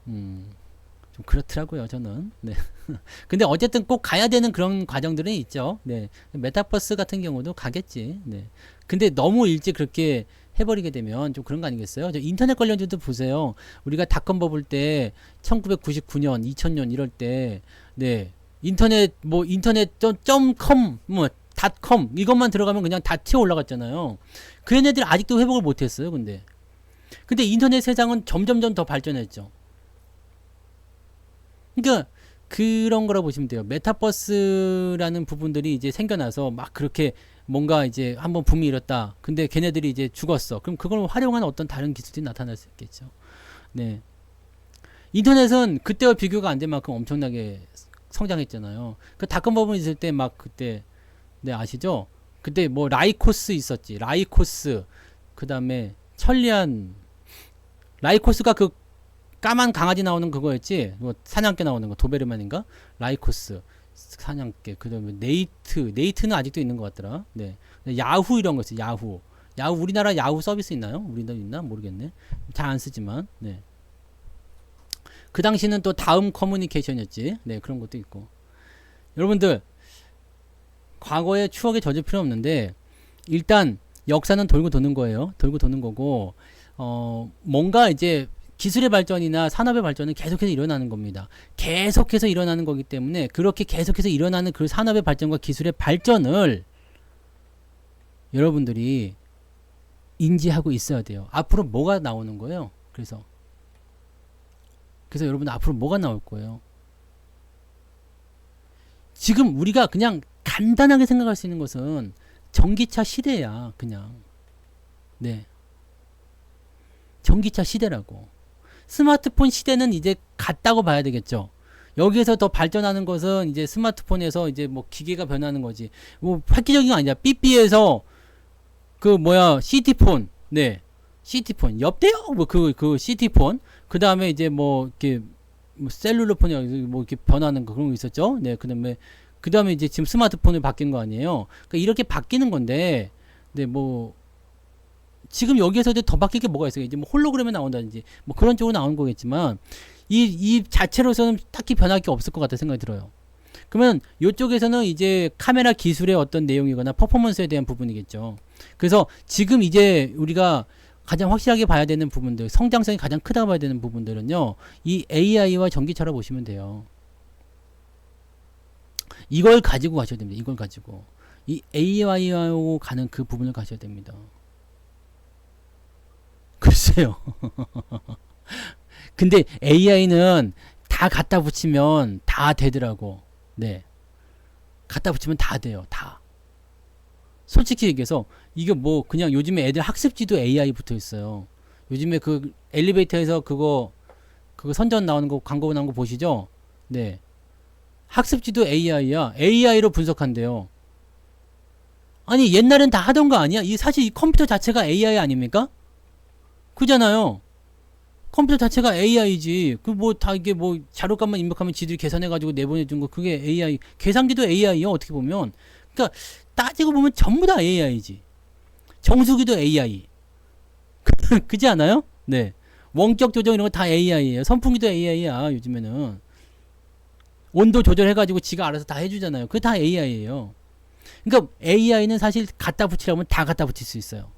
좀 그렇더라고요, 저는. 네. 근데 어쨌든 꼭 가야 되는 그런 과정들은 있죠. 네. 메타버스 같은 경우도 가겠지. 네. 근데 너무 일찍 그렇게 해버리게 되면 좀 그런 거 아니겠어요? 저 인터넷 관련주도 보세요. 우리가 닷컴 버블 때 1999년, 2000년 이럴 때, 네. 인터넷.com 뭐 닷컴 이것만 들어가면 그냥 다 튀어 올라갔잖아요. 그 얘네들이 아직도 회복을 못했어요. 근데 인터넷 세상은 점점점 더 발전했죠. 그러니까 그런 거라 보시면 돼요. 메타버스라는 부분들이 이제 생겨나서 막 그렇게 뭔가 이제 한번 붐이 일었다. 근데 걔네들이 이제 죽었어. 그럼 그걸 활용하는 어떤 다른 기술이 나타날 수 있겠죠. 네. 인터넷은 그때와 비교가 안 될 만큼 엄청나게 성장했잖아요. 그 닷컴 버블 있을 때 막 그때 네 아시죠? 그때 뭐 라이코스 있었지. 라이코스 그 다음에 천리안 라이코스가 그 까만 강아지 나오는 그거였지. 뭐 사냥개 나오는 거 도베르만인가? 라이코스 사냥개. 그다음에 네이트는 아직도 있는 것 같더라. 네. 야후 이런 거 있어. 야후 우리나라 야후 서비스 있나요? 우리나라 있나 모르겠네. 잘 안 쓰지만. 네. 그 당시는 또 다음 커뮤니케이션이었지. 네, 그런 것도 있고. 여러분들 과거의 추억에 젖을 필요 없는데 일단 역사는 돌고 도는 거예요. 돌고 도는 거고 뭔가 이제 기술의 발전이나 산업의 발전은 계속해서 일어나는 겁니다. 계속해서 일어나는 거기 때문에 그렇게 계속해서 일어나는 그 산업의 발전과 기술의 발전을 여러분들이 인지하고 있어야 돼요. 앞으로 뭐가 나오는 거예요? 그래서 여러분 앞으로 뭐가 나올 거예요? 지금 우리가 그냥 간단하게 생각할 수 있는 것은 전기차 시대야. 그냥 네, 전기차 시대라고. 스마트폰 시대는 이제 갔다고 봐야 되겠죠. 여기에서 더 발전하는 것은 이제 스마트폰에서 이제 뭐 기계가 변하는 거지. 뭐 획기적인 거 아니야. 삐삐에서 그 뭐야 시티폰, 네, 시티폰 옆대요. 뭐 그 시티폰. 그 다음에 이제 뭐 이렇게 뭐 셀룰러폰이 뭐 이렇게 변하는 거 그런 거 있었죠. 네, 그 다음에 이제 지금 스마트폰을 바뀐 거 아니에요. 그러니까 이렇게 바뀌는 건데, 네, 뭐 지금 여기에서 더 바뀔 게 뭐가 있어요? 이제 뭐 홀로그램이 나온다든지 뭐 그런 쪽으로 나오는 거겠지만 이 자체로서는 딱히 변할 게 없을 것 같다 생각이 들어요. 그러면 이쪽에서는 이제 카메라 기술의 어떤 내용이거나 퍼포먼스에 대한 부분이겠죠. 그래서 지금 이제 우리가 가장 확실하게 봐야 되는 부분들, 성장성이 가장 크다고 봐야 되는 부분들은요, 이 AI와 전기차라 보시면 돼요. 이걸 가지고 가셔야 됩니다. 이걸 가지고 이 AI하고 가는 그 부분을 가셔야 됩니다. 글쎄요. 근데 AI는 다 갖다 붙이면 다 되더라고. 네. 갖다 붙이면 다 돼요. 다. 솔직히 얘기해서 이게 뭐 그냥 요즘에 애들 학습지도 AI 붙어 있어요. 요즘에 그 엘리베이터에서 그거 선전 나오는 거 광고 나오는 거 보시죠? 네. 학습지도 AI야. AI로 분석한대요. 아니 옛날엔 다 하던 거 아니야? 사실 이 컴퓨터 자체가 AI 아닙니까? 그잖아요. 컴퓨터 자체가 AI지. 그 뭐 다 이게 뭐 자료값만 입력하면 지들이 계산해가지고 내보내준 거 그게 AI. 계산기도 AI요. 어떻게 보면. 그러니까 따지고 보면 전부 다 AI지. 정수기도 AI. 그지 않아요? 네. 원격 조정 이런 거 다 AI예요. 선풍기도 AI야. 요즘에는. 온도 조절해가지고 지가 알아서 다 해주잖아요. 그게 다 AI예요. 그러니까 AI는 사실 갖다 붙이려면 다 갖다 붙일 수 있어요.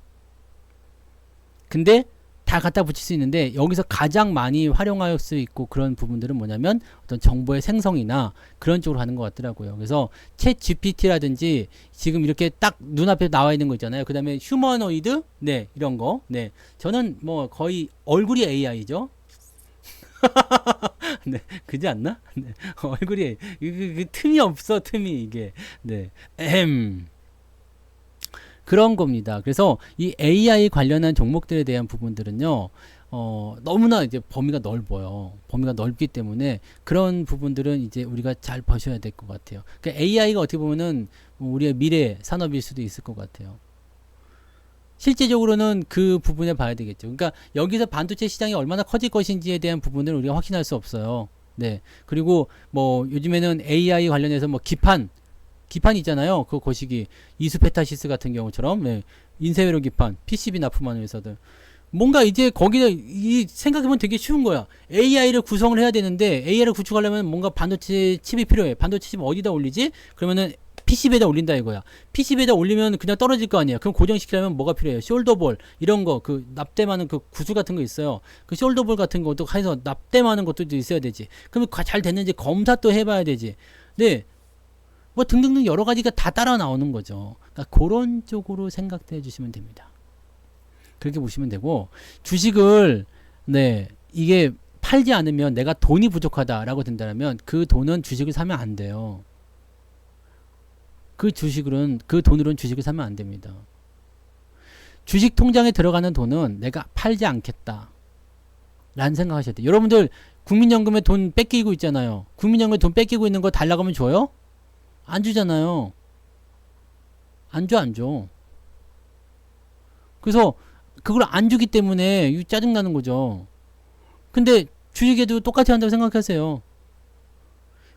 근데 다 갖다 붙일 수 있는데 여기서 가장 많이 활용할 수 있고 그런 부분들은 뭐냐면 어떤 정보의 생성이나 그런 쪽으로 하는 것 같더라고요. 그래서 챗 GPT라든지 지금 이렇게 딱 눈앞에 나와 있는 거 있잖아요. 그 다음에 휴머노이드, 네, 이런 거. 네, 저는 뭐 거의 얼굴이 AI죠. 네, 그지 않나? 네, 얼굴이 그 틈이 없어, 틈이 이게. 네, 그런 겁니다. 그래서 이 AI 관련한 종목들에 대한 부분들은요, 너무나 이제 범위가 넓어요. 범위가 넓기 때문에 그런 부분들은 이제 우리가 잘 보셔야 될 것 같아요. 그러니까 AI가 어떻게 보면은 우리의 미래 산업일 수도 있을 것 같아요. 실제적으로는 그 부분을 봐야 되겠죠. 그러니까 여기서 반도체 시장이 얼마나 커질 것인지에 대한 부분을 우리가 확신할 수 없어요. 네. 그리고 뭐 요즘에는 AI 관련해서 뭐 기판 있잖아요. 그 거시기 이수페타시스 같은 경우처럼 네. 인쇄회로 기판, PCB 납품하는 회사들. 뭔가 이제 거기다 이 생각해보면 되게 쉬운 거야. AI를 구성을 해야 되는데 AI를 구축하려면 뭔가 반도체 칩이 필요해. 반도체 칩 어디다 올리지? 그러면은 PCB에다 올린다 이거야. PCB에다 올리면 그냥 떨어질 거 아니야. 그럼 고정시키려면 뭐가 필요해요? 숄더볼 이런 거, 그 납땜하는 그 구슬 같은 거 있어요. 그 숄더볼 같은 것도 해서 납땜하는 것도 있어야 되지. 그러면 잘 됐는지 검사 또 해봐야 되지. 네. 뭐 등등등 여러 가지가 다 따라 나오는 거죠. 그러니까 그런 쪽으로 생각해 주시면 됩니다. 그렇게 보시면 되고, 주식을 네 이게 팔지 않으면 내가 돈이 부족하다라고 된다면 그 돈은 주식을 사면 안 돼요. 그 돈으로는 주식을 사면 안 됩니다. 주식 통장에 들어가는 돈은 내가 팔지 않겠다 라는 생각하셔야 돼요. 여러분들 국민연금에 돈 뺏기고 있잖아요. 국민연금에 돈 뺏기고 있는 거 달라고 하면 줘요? 안 주잖아요. 안 줘. 그래서 그걸 안 주기 때문에 짜증나는 거죠. 근데 주식에도 똑같이 한다고 생각하세요.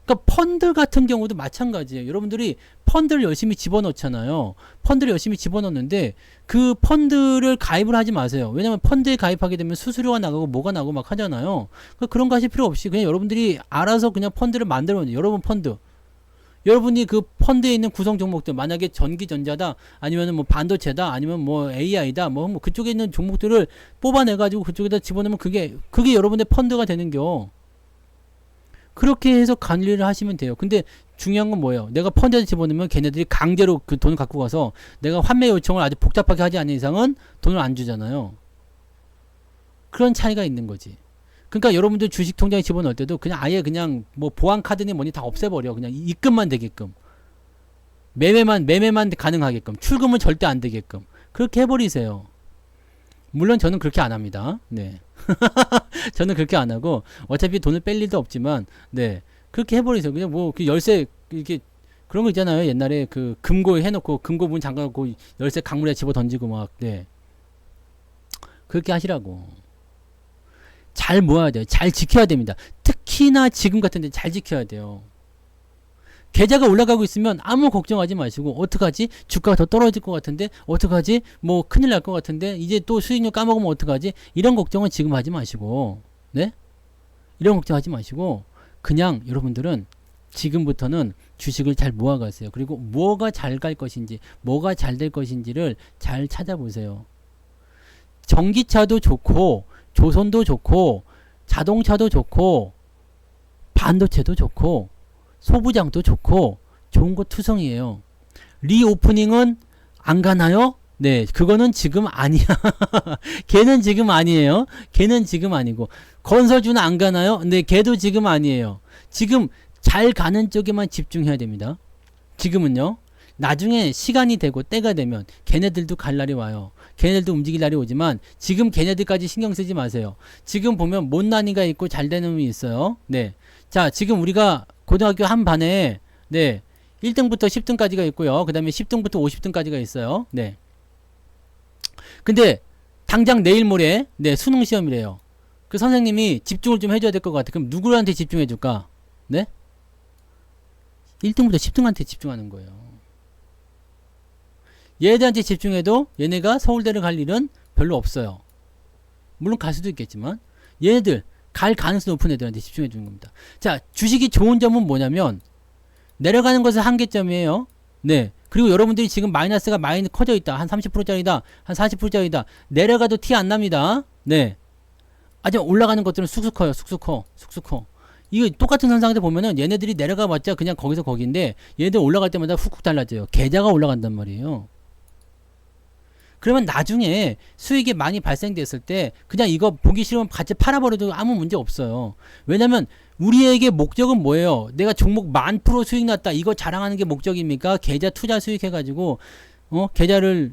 그러니까 펀드 같은 경우도 마찬가지예요. 여러분들이 펀드를 열심히 집어넣잖아요. 펀드를 열심히 집어넣는데 그 펀드를 가입을 하지 마세요. 왜냐면 펀드에 가입하게 되면 수수료가 나가고 뭐가 나고 막 하잖아요. 그러니까 그런 거 하실 필요 없이 그냥 여러분들이 알아서 그냥 펀드를 만들어 놓으세요. 여러분 펀드. 여러분이 그 펀드에 있는 구성 종목들, 만약에 전기전자다, 아니면 뭐 반도체다, 아니면 뭐 AI다, 뭐 그쪽에 있는 종목들을 뽑아내가지고 그쪽에다 집어넣으면 그게 여러분의 펀드가 되는겨. 그렇게 해서 관리를 하시면 돼요. 근데 중요한 건 뭐예요? 내가 펀드에 집어넣으면 걔네들이 강제로 그 돈을 갖고 가서 내가 환매 요청을 아주 복잡하게 하지 않는 이상은 돈을 안 주잖아요. 그런 차이가 있는 거지. 그러니까 여러분들 주식 통장에 집어넣을 때도 그냥 아예 그냥 뭐 보안 카드니 뭐니 다 없애버려. 그냥 입금만 되게끔. 매매만 가능하게끔. 출금은 절대 안 되게끔. 그렇게 해버리세요. 물론 저는 그렇게 안 합니다. 네. 저는 그렇게 안 하고 어차피 돈을 뺄 일도 없지만 네. 그렇게 해버리세요. 그냥 뭐 그 열쇠 이렇게 그런 거 있잖아요. 옛날에 그 금고 해놓고 금고 문 잠가놓고 열쇠 강물에 집어 던지고 막 네. 그렇게 하시라고. 잘 모아야 돼요. 잘 지켜야 됩니다. 특히나 지금 같은 데 잘 지켜야 돼요. 계좌가 올라가고 있으면 아무 걱정하지 마시고 어떡하지? 주가가 더 떨어질 것 같은데 어떡하지? 뭐 큰일 날 것 같은데 이제 또 수익률 까먹으면 어떡하지? 이런 걱정은 지금 하지 마시고 네? 이런 걱정하지 마시고 그냥 여러분들은 지금부터는 주식을 잘 모아가세요. 그리고 뭐가 잘 갈 것인지 뭐가 잘 될 것인지를 잘 찾아보세요. 전기차도 좋고 조선도 좋고 자동차도 좋고 반도체도 좋고 소부장도 좋고 좋은 거 투성이에요. 리오프닝은 안 가나요? 네, 그거는 지금 아니야. 걔는 지금 아니에요. 걔는 지금 아니고 건설주는 안 가나요? 네, 걔도 지금 아니에요. 지금 잘 가는 쪽에만 집중해야 됩니다. 지금은요. 나중에 시간이 되고 때가 되면 걔네들도 갈 날이 와요. 걔네들도 움직일 날이 오지만 지금 걔네들까지 신경 쓰지 마세요. 지금 보면 못난이가 있고 잘 되는 놈이 있어요. 네. 자, 지금 우리가 고등학교 한 반에 네. 1등부터 10등까지가 있고요. 그 다음에 10등부터 50등까지가 있어요. 네. 근데 당장 내일 모레 네, 수능 시험이래요. 그 선생님이 집중을 좀 해줘야 될 것 같아. 그럼 누구한테 집중해 줄까? 네? 1등부터 10등한테 집중하는 거예요. 얘들한테 집중해도 얘네가 서울대를 갈 일은 별로 없어요. 물론 갈 수도 있겠지만 얘네들 갈 가능성 높은 애들한테 집중해 주는 겁니다. 자, 주식이 좋은 점은 뭐냐면 내려가는 것은 한계점이에요. 네. 그리고 여러분들이 지금 마이너스 커져 있다. 한 30%짜리다. 한 40%짜리다. 내려가도 티 안 납니다. 네. 하지만 올라가는 것들은 쑥쑥 커요. 쑥쑥 커. 쑥쑥 커. 이거 똑같은 현상들 보면은 얘네들이 내려가 봤자 그냥 거기서 거기인데 얘네들 올라갈 때마다 훅훅 달라져요. 계좌가 올라간단 말이에요. 그러면 나중에 수익이 많이 발생됐을 때 그냥 이거 보기 싫으면 같이 팔아버려도 아무 문제 없어요. 왜냐면 우리에게 목적은 뭐예요? 내가 종목 10,000% 수익 났다. 이거 자랑하는 게 목적입니까? 계좌 투자 수익해가지고 계좌를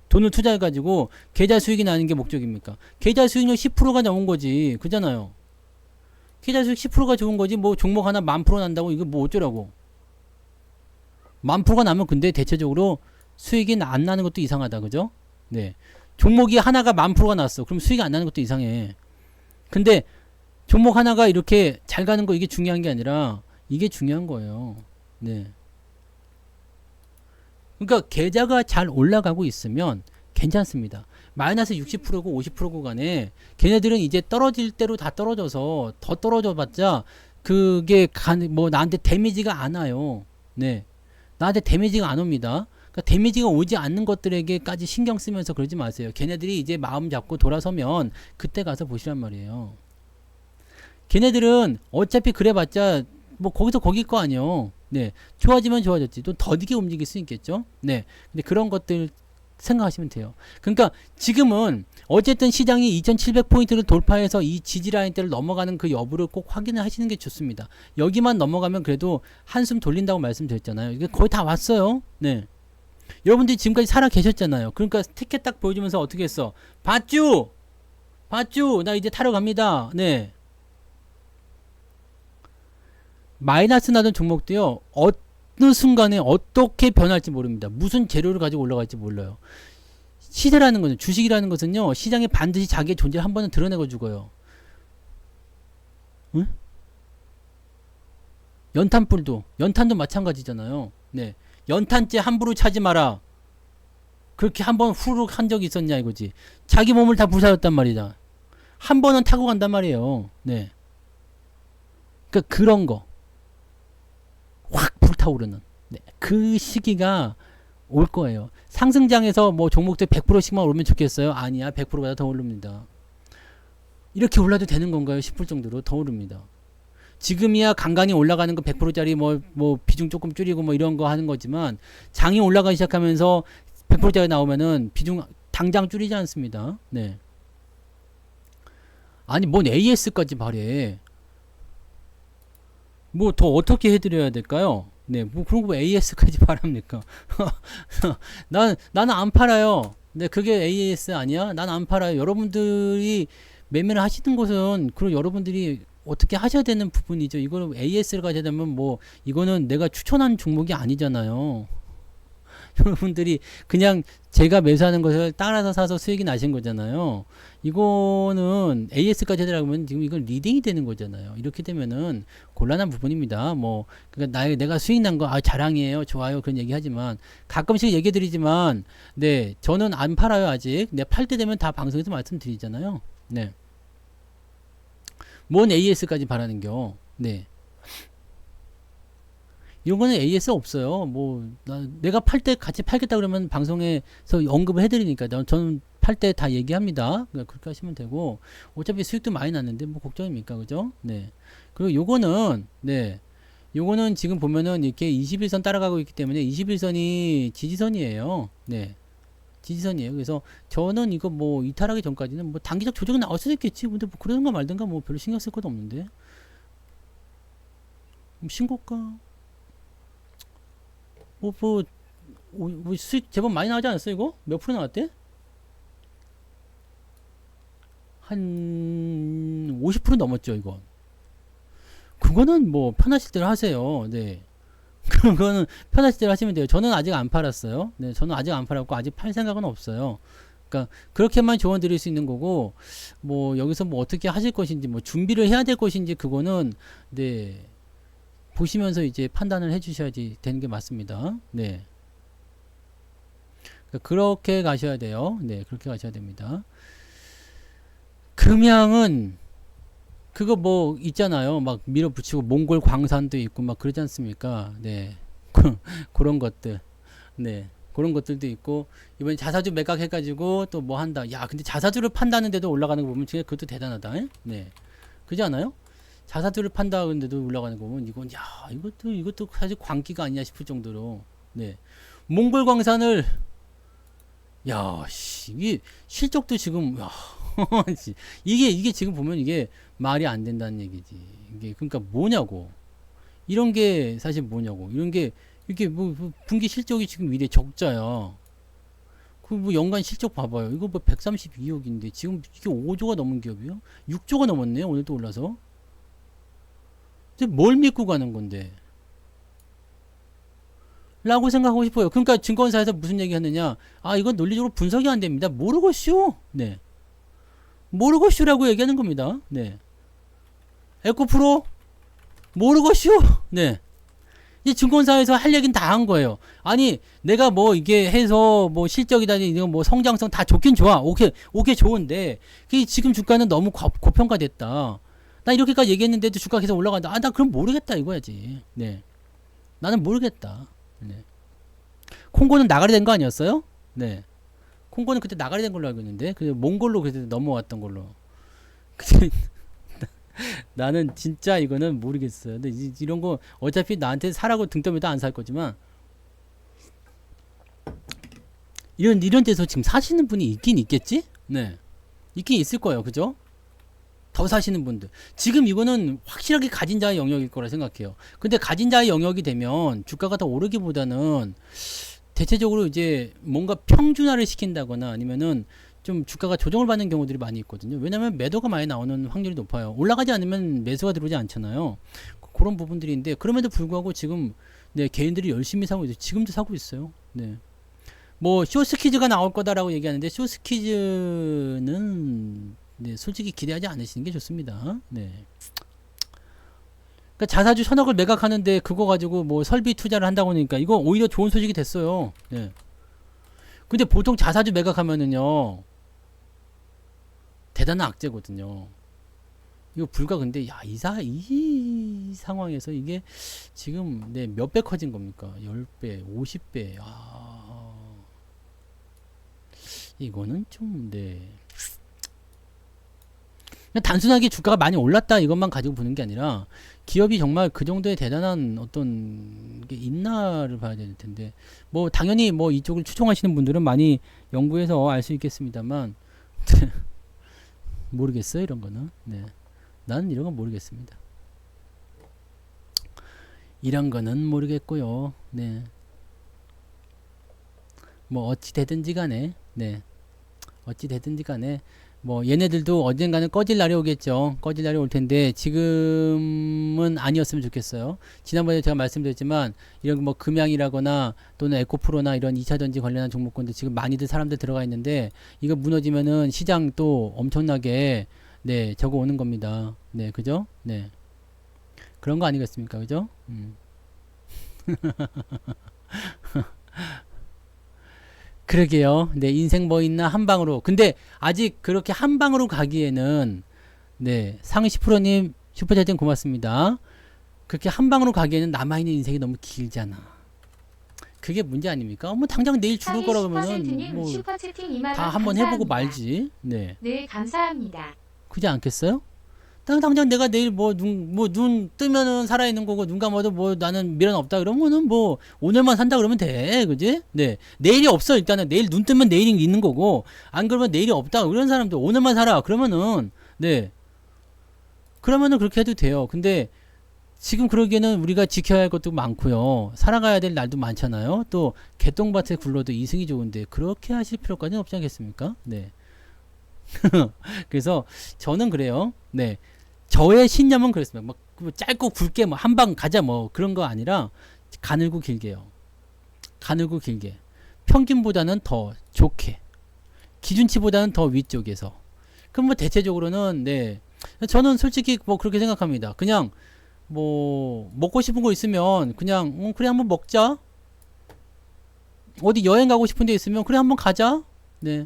돈을 투자해가지고 계좌 수익이 나는 게 목적입니까? 계좌 수익률 10%가 나온 거지. 그잖아요. 계좌 수익 10%가 좋은 거지. 뭐 종목 하나 10,000% 난다고 이거 뭐 어쩌라고. 10,000%가 나면 근데 대체적으로 수익이 안 나는 것도 이상하다. 그죠? 네. 종목이 하나가 10,000%가 났어. 그럼 수익이 안 나는 것도 이상해. 근데 종목 하나가 이렇게 잘 가는 거 이게 중요한 게 아니라 이게 중요한 거예요. 네. 그러니까 계좌가 잘 올라가고 있으면 괜찮습니다. 마이너스 60%고 50%고 간에 걔네들은 이제 떨어질 대로 다 떨어져서 더 떨어져 봤자 그게 뭐 나한테 데미지가 안 와요. 네. 나한테 데미지가 안 옵니다. 그러니까 데미지가 오지 않는 것들에게까지 신경 쓰면서 그러지 마세요. 걔네들이 이제 마음 잡고 돌아서면 그때 가서 보시란 말이에요. 걔네들은 어차피 그래봤자 뭐 거기서 거길 거 아니에요. 네. 좋아지면 좋아졌지. 또 더디게 움직일 수 있겠죠. 네. 근데 그런 것들 생각하시면 돼요. 그러니까 지금은 어쨌든 시장이 2700포인트를 돌파해서 이 지지라인대를 넘어가는 그 여부를 꼭 확인을 하시는 게 좋습니다. 여기만 넘어가면 그래도 한숨 돌린다고 말씀드렸잖아요. 이게 거의 다 왔어요. 네. 여러분들이 지금까지 살아 계셨잖아요. 그러니까 티켓 딱 보여주면서 어떻게 했어? 봤쥬? 봤쥬? 나 이제 타러 갑니다. 네. 마이너스 나던 종목도요. 어느 순간에 어떻게 변할지 모릅니다. 무슨 재료를 가지고 올라갈지 몰라요. 시세라는 거는 주식이라는 것은요. 시장에 반드시 자기의 존재를 한 번은 드러내고 죽어요. 응? 연탄도 마찬가지잖아요. 네. 연탄재 함부로 차지 마라. 그렇게 한 번 후룩 한 적이 있었냐 이거지. 자기 몸을 다 부사였단 말이다. 한 번은 타고 간단 말이에요. 네. 그러니까 그런 거. 확 불타오르는 그 시기가 올 거예요. 상승장에서 뭐 종목들 100%씩만 오르면 좋겠어요? 아니야. 100%보다 더 오릅니다. 이렇게 올라도 되는 건가요? 싶을 정도로 더 오릅니다. 지금이야 간간히 올라가는 거 100%짜리 뭐 비중 조금 줄이고 뭐 이런 거 하는 거지만 장이 올라가기 시작하면서 100%짜리 나오면은 비중 당장 줄이지 않습니다. 네. 아니 뭔 AS까지 바래. 뭐 더 어떻게 해드려야 될까요? 네, 뭐 그런 거 AS까지 바랍니까? 나는 안 팔아요. 네, 그게 AS 아니야? 난 안 팔아요. 여러분들이 매매를 하시는 것은 그럼 여러분들이 어떻게 하셔야 되는 부분이죠. 이거는 AS를 가져야 되면 뭐 이거는 내가 추천한 종목이 아니잖아요. 여러분들이 그냥 제가 매수하는 것을 따라서 사서 수익이 나신 거잖아요. 이거는 AS까지 하더라고면 지금 이건 리딩이 되는 거잖아요. 이렇게 되면은 곤란한 부분입니다. 뭐 그러니까 내가 수익 난 거 자랑이에요. 좋아요. 그런 얘기 하지만 가끔씩 얘기 드리지만 네, 저는 안 팔아요, 아직. 네, 팔 때 되면 다 방송에서 말씀드리잖아요. 네. 뭔 AS까지 바라는겨. 네. 이런 거는 AS 없어요. 뭐 내가 팔 때 같이 팔겠다 그러면 방송에서 언급을 해드리니까 저는 팔 때 다 얘기합니다. 그렇게 하시면 되고 어차피 수익도 많이 났는데 뭐 걱정입니까, 그죠? 네. 그리고 요거는 지금 보면은 이렇게 21선 따라가고 있기 때문에 21선이 지지선이에요. 네. 지지선이에요. 그래서 저는 이거 뭐 이탈하기 전까지는 뭐 단기적 조정이 나올 수도 있겠지. 근데 뭐 그러든가 말든가 뭐 별로 신경 쓸 것도 없는데. 신고가 수익 제법 많이 나오지 않았어 이거? 몇 프로 나왔대? 한 50% 넘었죠 이거. 그거는 뭐 편하실 대로 하세요. 네. 그거는 편하실 대로 하시면 돼요. 저는 아직 안 팔았어요. 네, 저는 아직 안 팔았고 아직 팔 생각은 없어요. 그러니까 그렇게만 조언 드릴 수 있는 거고 뭐 여기서 뭐 어떻게 하실 것인지 뭐 준비를 해야 될 것인지 그거는 네. 보시면서 이제 판단을 해 주셔야지 되는 게 맞습니다. 네. 그렇게 가셔야 돼요. 네, 그렇게 가셔야 됩니다. 금양은 그거 뭐 있잖아요. 막 밀어붙이고 몽골 광산도 있고 막 그러지 않습니까? 네. 그런 것들. 네. 그런 것들도 있고, 이번에 자사주 매각해가지고 또 뭐 한다. 야, 근데 자사주를 판다는데도 올라가는 거 보면 진짜 그것도 대단하다. 에? 네. 그지 않아요? 자사주를 판다는데도 올라가는 거 보면 이건, 야, 이것도 사실 광기가 아니냐 싶을 정도로. 네. 몽골 광산을, 야, 씨, 이게 실적도 지금, 야, 이게 지금 보면 이게 말이 안 된다는 얘기지. 이게 그러니까 뭐냐고. 이런 게 사실 뭐냐고. 이런 게 이게 뭐 분기 실적이 지금 이래 적자야. 그 뭐 연간 실적 봐봐요. 이거 뭐 132억인데 지금 이게 5조가 넘은 기업이요? 6조가 넘었네. 오늘 또 올라서. 근데 뭘 믿고 가는 건데? 라고 생각하고 싶어요. 그러니까 증권사에서 무슨 얘기 하느냐? 아, 이건 논리적으로 분석이 안 됩니다. 모르겠슈. 네. 모르겠슈라고 얘기하는 겁니다. 네. 에코프로 모르겠슈. 네. 이 증권사에서 할 얘기는 다 한 거예요. 아니, 내가 뭐 이게 해서 뭐 실적이다니 이거 뭐 성장성 다 좋긴 좋아. 오케이 좋은데 지금 주가는 너무 고평가됐다. 나 이렇게까지 얘기했는데도 주가 계속 올라간다. 아, 나 그럼 모르겠다 이거야지. 네. 나는 모르겠다. 네. 콩고는 나가리 된 거 아니었어요? 네. 콩고는 그때 나가리 된 걸로 알고 있는데 그 몽골로 그때 넘어왔던 걸로. 근데 나는 진짜 이거는 모르겠어요. 근데 이런 거 어차피 나한테 사라고 등 떠밀도 안 살 거지만 이런 데서 지금 사시는 분이 있긴 있겠지? 네. 있긴 있을 거예요. 그죠? 더 사시는 분들. 지금 이거는 확실하게 가진 자의 영역일 거라 생각해요. 근데 가진 자의 영역이 되면 주가가 더 오르기보다는 대체적으로 이제 뭔가 평준화를 시킨다거나 아니면은 좀 주가가 조정을 받는 경우들이 많이 있거든요. 왜냐면 매도가 많이 나오는 확률이 높아요. 올라가지 않으면 매수가 들어오지 않잖아요. 그런 부분들인데 그럼에도 불구하고 지금 네, 개인들이 열심히 사고 있어요. 지금도 사고 있어요. 네. 뭐 쇼스퀴즈가 나올 거다라고 얘기하는데 쇼스퀴즈는 네, 솔직히 기대하지 않으시는 게 좋습니다. 네. 그러니까 자사주 천억을 매각하는데 그거 가지고 뭐 설비 투자를 한다고 하니까 이거 오히려 좋은 소식이 됐어요. 네. 근데 보통 자사주 매각하면은요 대단한 악재거든요. 이거 불과 근데 야, 이 상황에서 이게 지금 네, 몇 배 커진 겁니까? 10배, 50배. 아. 이거는 좀 네. 단순하게 주가가 많이 올랐다 이것만 가지고 보는 게 아니라 기업이 정말 그 정도의 대단한 어떤 게 있나를 봐야 될 텐데 뭐 당연히 뭐 이쪽을 추종하시는 분들은 많이 연구해서 알 수 있겠습니다만 모르겠어요 이런 거는. 네. 나는 이런 건 모르겠습니다. 이런 거는 모르겠고요. 네. 뭐 어찌 되든지 간에 네. 어찌 되든지 간에 뭐 얘네들도 언젠가는 꺼질 날이 오겠죠. 꺼질 날이 올 텐데 지금은 아니었으면 좋겠어요. 지난번에 제가 말씀드렸지만 이런 뭐 금양이라거나 또는 에코프로나 이런 2차전지 관련한 종목군들 지금 많이들 사람들 들어가 있는데 이거 무너지면은 시장 또 엄청나게 네 저거 오는 겁니다. 네 그죠? 네 그런 거 아니겠습니까? 그죠? 그러게요. 네, 인생 뭐 있나 한 방으로. 근데 아직 그렇게 한 방으로 가기에는 네, 상위 10%님 슈퍼챗팅 고맙습니다. 그렇게 한 방으로 가기에는 남아있는 인생이 너무 길잖아. 그게 문제 아닙니까? 뭐 당장 내일 죽을 거라 그러면은 뭐 다 한번 해보고 말지. 네. 네, 감사합니다. 그지 않겠어요? 당장 내가 내일 눈 뜨면은 살아있는 거고 눈 감아도 뭐 나는 미련 없다 그러면은 뭐 오늘만 산다 그러면 돼. 그지? 네. 내일이 없어 일단은. 내일 눈 뜨면 내일이 있는 거고 안 그러면 내일이 없다. 이런 사람들 오늘만 살아. 그러면은 네. 그러면은 그렇게 해도 돼요. 근데 지금 그러기에는 우리가 지켜야 할 것도 많고요. 살아가야 될 날도 많잖아요. 또 개똥밭에 굴러도 이승이 좋은데 그렇게 하실 필요까지는 없지 않겠습니까? 네. 그래서 저는 그래요. 네. 저의 신념은 그랬습니다. 막 짧고 굵게 뭐 한 방 가자 뭐 그런 거 아니라 가늘고 길게요. 가늘고 길게. 평균보다는 더 좋게. 기준치보다는 더 위쪽에서. 그럼 뭐 대체적으로는 네. 저는 솔직히 뭐 그렇게 생각합니다. 그냥 뭐 먹고 싶은 거 있으면 그냥 그래 한번 먹자. 어디 여행 가고 싶은 데 있으면 그래 한번 가자. 네.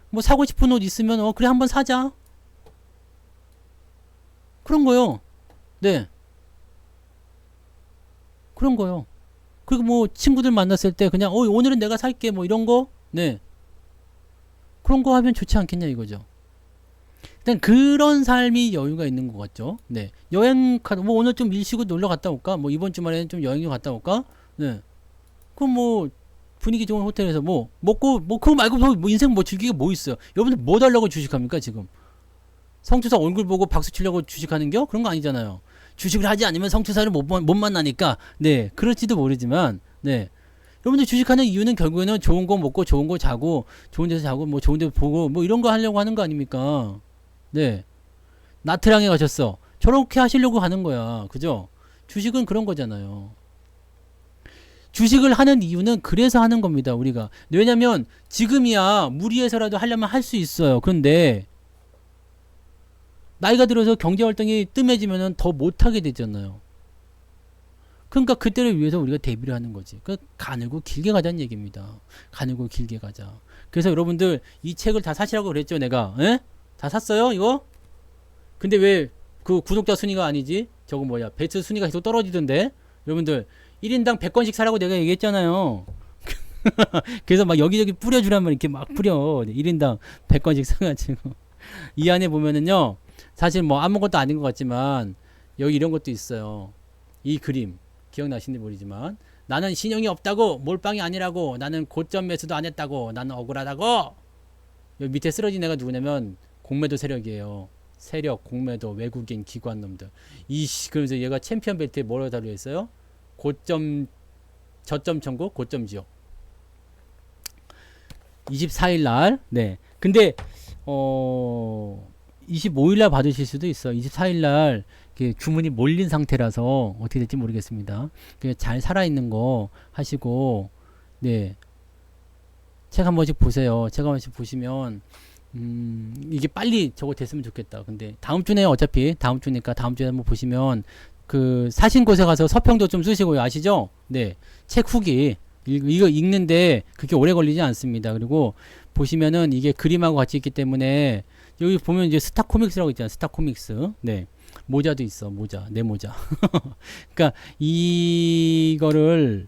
뭐 사고 싶은 옷 있으면 그래 한번 사자. 그런 거요. 네. 그런 거요. 그리고 뭐 친구들 만났을 때 그냥 오늘은 내가 살게 뭐 이런 거, 네, 그런 거 하면 좋지 않겠냐 이거죠. 일단 그런 삶이 여유가 있는 것 같죠. 네, 뭐 오늘 좀 일시고 놀러 갔다 올까? 뭐 이번 주말에는 좀 여행 좀 갔다 올까? 네, 그럼 뭐 분위기 좋은 호텔에서 뭐 먹고 뭐 그거 말고 뭐 인생 뭐 즐기게 뭐 있어요? 여러분들 뭐 달라고 주식합니까 지금? 성투사 얼굴 보고 박수 치려고 주식하는겨? 그런 거 아니잖아요. 주식을 하지 않으면 성투사를 못 만나니까, 네, 그럴지도 모르지만, 네, 여러분들 주식하는 이유는 결국에는 좋은 거 먹고 좋은 거 자고 좋은 데서 자고 뭐 좋은 데 보고 뭐 이런 거 하려고 하는 거 아닙니까? 네, 나트랑에 가셨어. 저렇게 하시려고 하는 거야. 그죠? 주식은 그런 거잖아요. 주식을 하는 이유는 그래서 하는 겁니다. 우리가. 왜냐면 지금이야 무리해서라도 하려면 할 수 있어요. 그런데 나이가 들어서 경제활동이 뜸해지면 더 못하게 되잖아요. 그러니까 그때를 위해서 우리가 대비를 하는 거지. 그 가늘고 길게 가자는 얘기입니다. 가늘고 길게 가자. 그래서 여러분들 이 책을 다 사시라고 그랬죠, 내가. 에? 다 샀어요, 이거? 근데 왜 그 구독자 순위가 아니지? 저거 뭐야? 배트 순위가 계속 떨어지던데? 여러분들 1인당 100권씩 사라고 내가 얘기했잖아요. 그래서 막 여기저기 뿌려주라면 이렇게 막 뿌려. 1인당 100권씩 사가지고. 이 안에 보면은요, 사실 뭐 아무것도 아닌 것 같지만 여기 이런 것도 있어요. 이 그림 기억나시는지 모르지만 나는 신용이 없다고, 몰빵이 아니라고, 나는 고점 매수도 안 했다고, 나는 억울하다고. 여기 밑에 쓰러진 애가 누구냐면 공매도 세력이에요. 세력, 공매도, 외국인, 기관놈들. 그래서 얘가 챔피언 벨트에 뭐라고 달려있어요? 고점, 저점 청구, 고점 지역. 24일 날, 네. 근데 25일 날 받으실 수도 있어. 24일 날 주문이 몰린 상태라서 어떻게 될지 모르겠습니다. 잘 살아있는 거 하시고, 네. 책 한 번씩 보세요. 책 한 번씩 보시면, 이게 빨리 저거 됐으면 좋겠다. 근데 다음 주네, 어차피. 다음 주니까 다음 주에 한번 보시면, 사신 곳에 가서 서평도 좀 쓰시고요. 아시죠? 네. 책 후기. 이거 읽는데 그렇게 오래 걸리지 않습니다. 그리고 보시면은 이게 그림하고 같이 있기 때문에 여기 보면 이제 스타 코믹스라고 있잖아요. 스타 코믹스. 네. 모자도 있어. 모자. 내 모자. 그러니까 이거를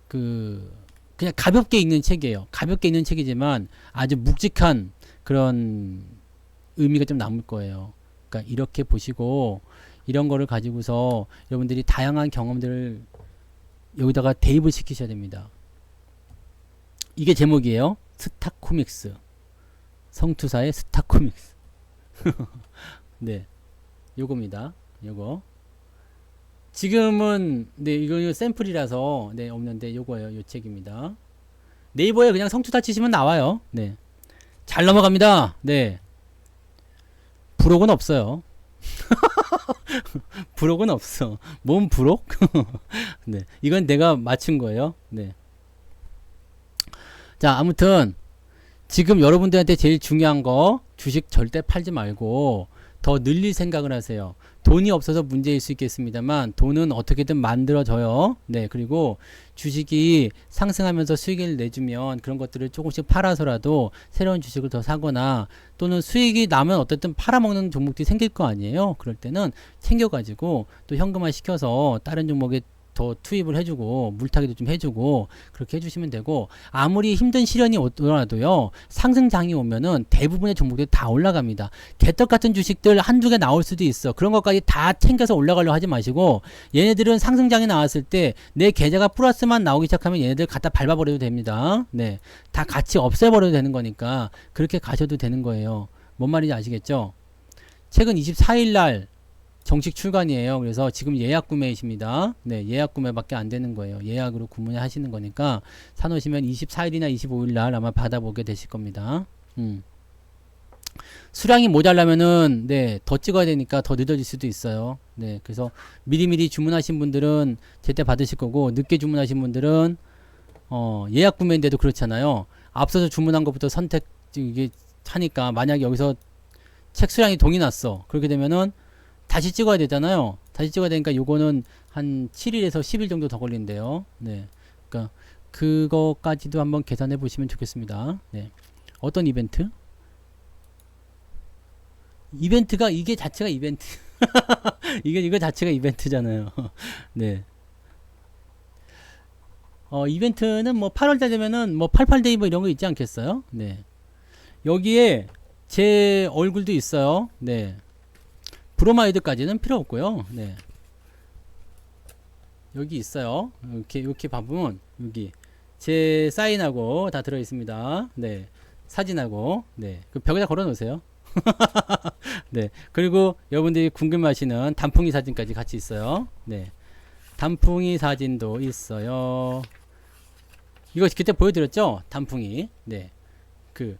그냥 가볍게 읽는 책이에요. 가볍게 읽는 책이지만 아주 묵직한 그런 의미가 좀 남을 거예요. 그러니까 이렇게 보시고 이런 거를 가지고서 여러분들이 다양한 경험들을 여기다가 대입을 시키셔야 됩니다. 이게 제목이에요. 스타 코믹스. 성투사의 스타 코믹스. 네. 요겁니다. 요거. 지금은, 네, 이거 샘플이라서, 네, 없는데, 요거예요. 요 책입니다. 네이버에 그냥 성투사 치시면 나와요. 네. 잘 넘어갑니다. 네. 부록은 없어요. 부록은 없어. 뭔 부록? 네. 이건 내가 맞춘 거예요. 네. 자, 아무튼, 지금 여러분들한테 제일 중요한 거, 주식 절대 팔지 말고, 더 늘릴 생각을 하세요. 돈이 없어서 문제일 수 있겠습니다만 돈은 어떻게든 만들어져요. 네, 그리고 주식이 상승하면서 수익을 내주면 그런 것들을 조금씩 팔아서라도 새로운 주식을 더 사거나 또는 수익이 나면 어쨌든 팔아먹는 종목들이 생길 거 아니에요. 그럴 때는 챙겨가지고 또 현금화 시켜서 다른 종목에 더 투입을 해주고 물타기도 좀 해주고 그렇게 해주시면 되고, 아무리 힘든 시련이 오더라도요 상승장이 오면은 대부분의 종목들이 다 올라갑니다. 개떡 같은 주식들 한두 개 나올 수도 있어. 그런 것까지 다 챙겨서 올라가려고 하지 마시고, 얘네들은 상승장이 나왔을 때 내 계좌가 플러스만 나오기 시작하면 얘네들 갖다 밟아버려도 됩니다. 네, 다 같이 없애버려도 되는 거니까 그렇게 가셔도 되는 거예요. 뭔 말인지 아시겠죠? 책은 24일날 정식 출간이에요. 그래서 지금 예약 구매이십니다. 네, 예약 구매밖에 안 되는 거예요. 예약으로 구매하시는 거니까 사놓으시면 24일이나 25일 날 아마 받아보게 되실 겁니다. 수량이 모자라면은 네, 더 찍어야 되니까 더 늦어질 수도 있어요. 네, 그래서 미리미리 주문하신 분들은 제때 받으실 거고, 늦게 주문하신 분들은 예약 구매인데도 그렇잖아요. 앞서서 주문한 것부터 선택 이게 하니까 만약에 여기서 책 수량이 동이 났어. 그렇게 되면은 다시 찍어야 되잖아요. 다시 찍어야 되니까 요거는 한 7일에서 10일 정도 더 걸린대요. 네. 그러니까 그거까지도 한번 계산해 보시면 좋겠습니다. 네. 어떤 이벤트? 이벤트가 이게 자체가 이벤트. 이거 자체가 이벤트잖아요. 네. 이벤트는 뭐 8월달 되면은 뭐 88데이 뭐 이런 거 있지 않겠어요? 네. 여기에 제 얼굴도 있어요. 네. 브로마이드까지는 필요 없고요. 네. 여기 있어요. 이렇게 봐보면 여기 제 사인하고 다 들어 있습니다. 네. 사진하고 네. 그 벽에다 걸어 놓으세요. 네. 그리고 여러분들이 궁금하시는 단풍이 사진까지 같이 있어요. 네. 단풍이 사진도 있어요. 이거 그때 보여드렸죠? 단풍이. 네. 그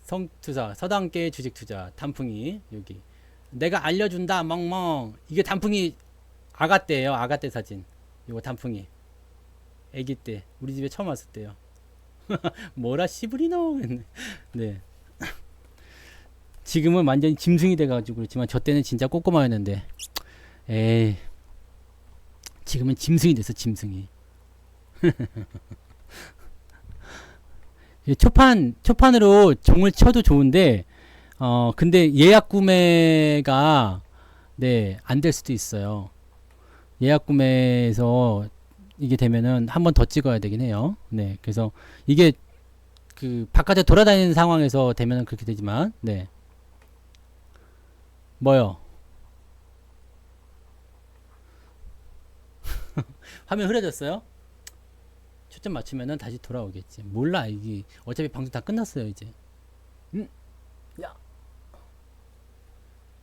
성투사 서당계 주식투자 단풍이 여기 내가 알려준다 멍멍 이게 단풍이 아가떼예요. 아가떼 사진. 이거 단풍이 아기 때 우리 집에 처음 왔을 때요. 뭐라 시부리노. 네. 지금은 완전히 짐승이 돼가지고 그렇지만 저 때는 진짜 꼬꼬마였는데 에이 지금은 짐승이 됐어 짐승이. 초판으로 종을 쳐도 좋은데 근데 예약 구매가 네, 안 될 수도 있어요. 예약 구매에서 이게 되면은 한 번 더 찍어야 되긴 해요. 네, 그래서 이게 그 바깥에 돌아다니는 상황에서 되면은 그렇게 되지만 네. 뭐요? 화면 흐려졌어요? 초점 맞추면은 다시 돌아오겠지. 몰라 이게 어차피 방송 다 끝났어요 이제. 야.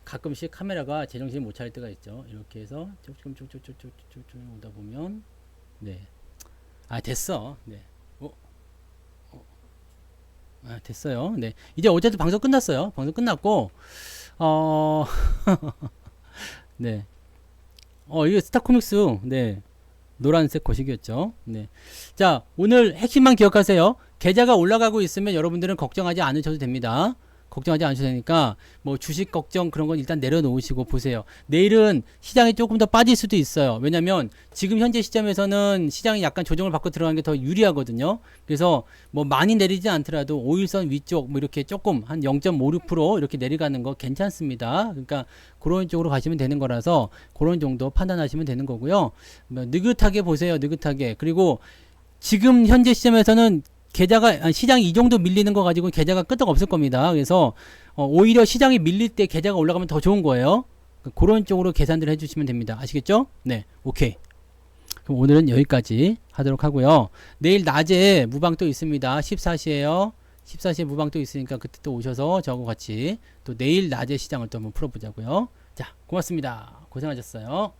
가끔씩 카메라가 제정신을 못 차릴 때가 있죠. 이렇게 해서 쭉쭉쭉쭉쭉쭉쭉 오다 보면 네. 아 됐어. 네. 아 됐어요. 네. 이제 어제도 방송 끝났어요. 방송 끝났고 어 네. 이거 스타코믹스 네. 노란색 거시기였죠. 네. 자, 오늘 핵심만 기억하세요. 계좌가 올라가고 있으면 여러분들은 걱정하지 않으셔도 됩니다. 걱정하지 않으셔도 되니까 뭐 주식 걱정 그런 건 일단 내려놓으시고 보세요. 내일은 시장이 조금 더 빠질 수도 있어요. 왜냐면 지금 현재 시점에서는 시장이 약간 조정을 받고 들어가는 게 더 유리하거든요. 그래서 뭐 많이 내리지 않더라도 5일선 위쪽 뭐 이렇게 조금 한 0.56% 이렇게 내려가는 거 괜찮습니다. 그러니까 그런 쪽으로 가시면 되는 거라서 그런 정도 판단하시면 되는 거고요. 뭐 느긋하게 보세요. 느긋하게. 그리고 지금 현재 시점에서는 계좌가 시장이 이 정도 밀리는 거 가지고 계좌가 끄떡 없을 겁니다. 그래서 오히려 시장이 밀릴 때 계좌가 올라가면 더 좋은 거예요. 그런 쪽으로 계산들 해주시면 됩니다. 아시겠죠? 네, 오케이. 그럼 오늘은 여기까지 하도록 하고요. 내일 낮에 무방 또 있습니다. 14시에요. 14시에 무방 또 있으니까 그때 또 오셔서 저하고 같이 또 내일 낮에 시장을 또 한번 풀어보자고요. 자, 고맙습니다. 고생하셨어요.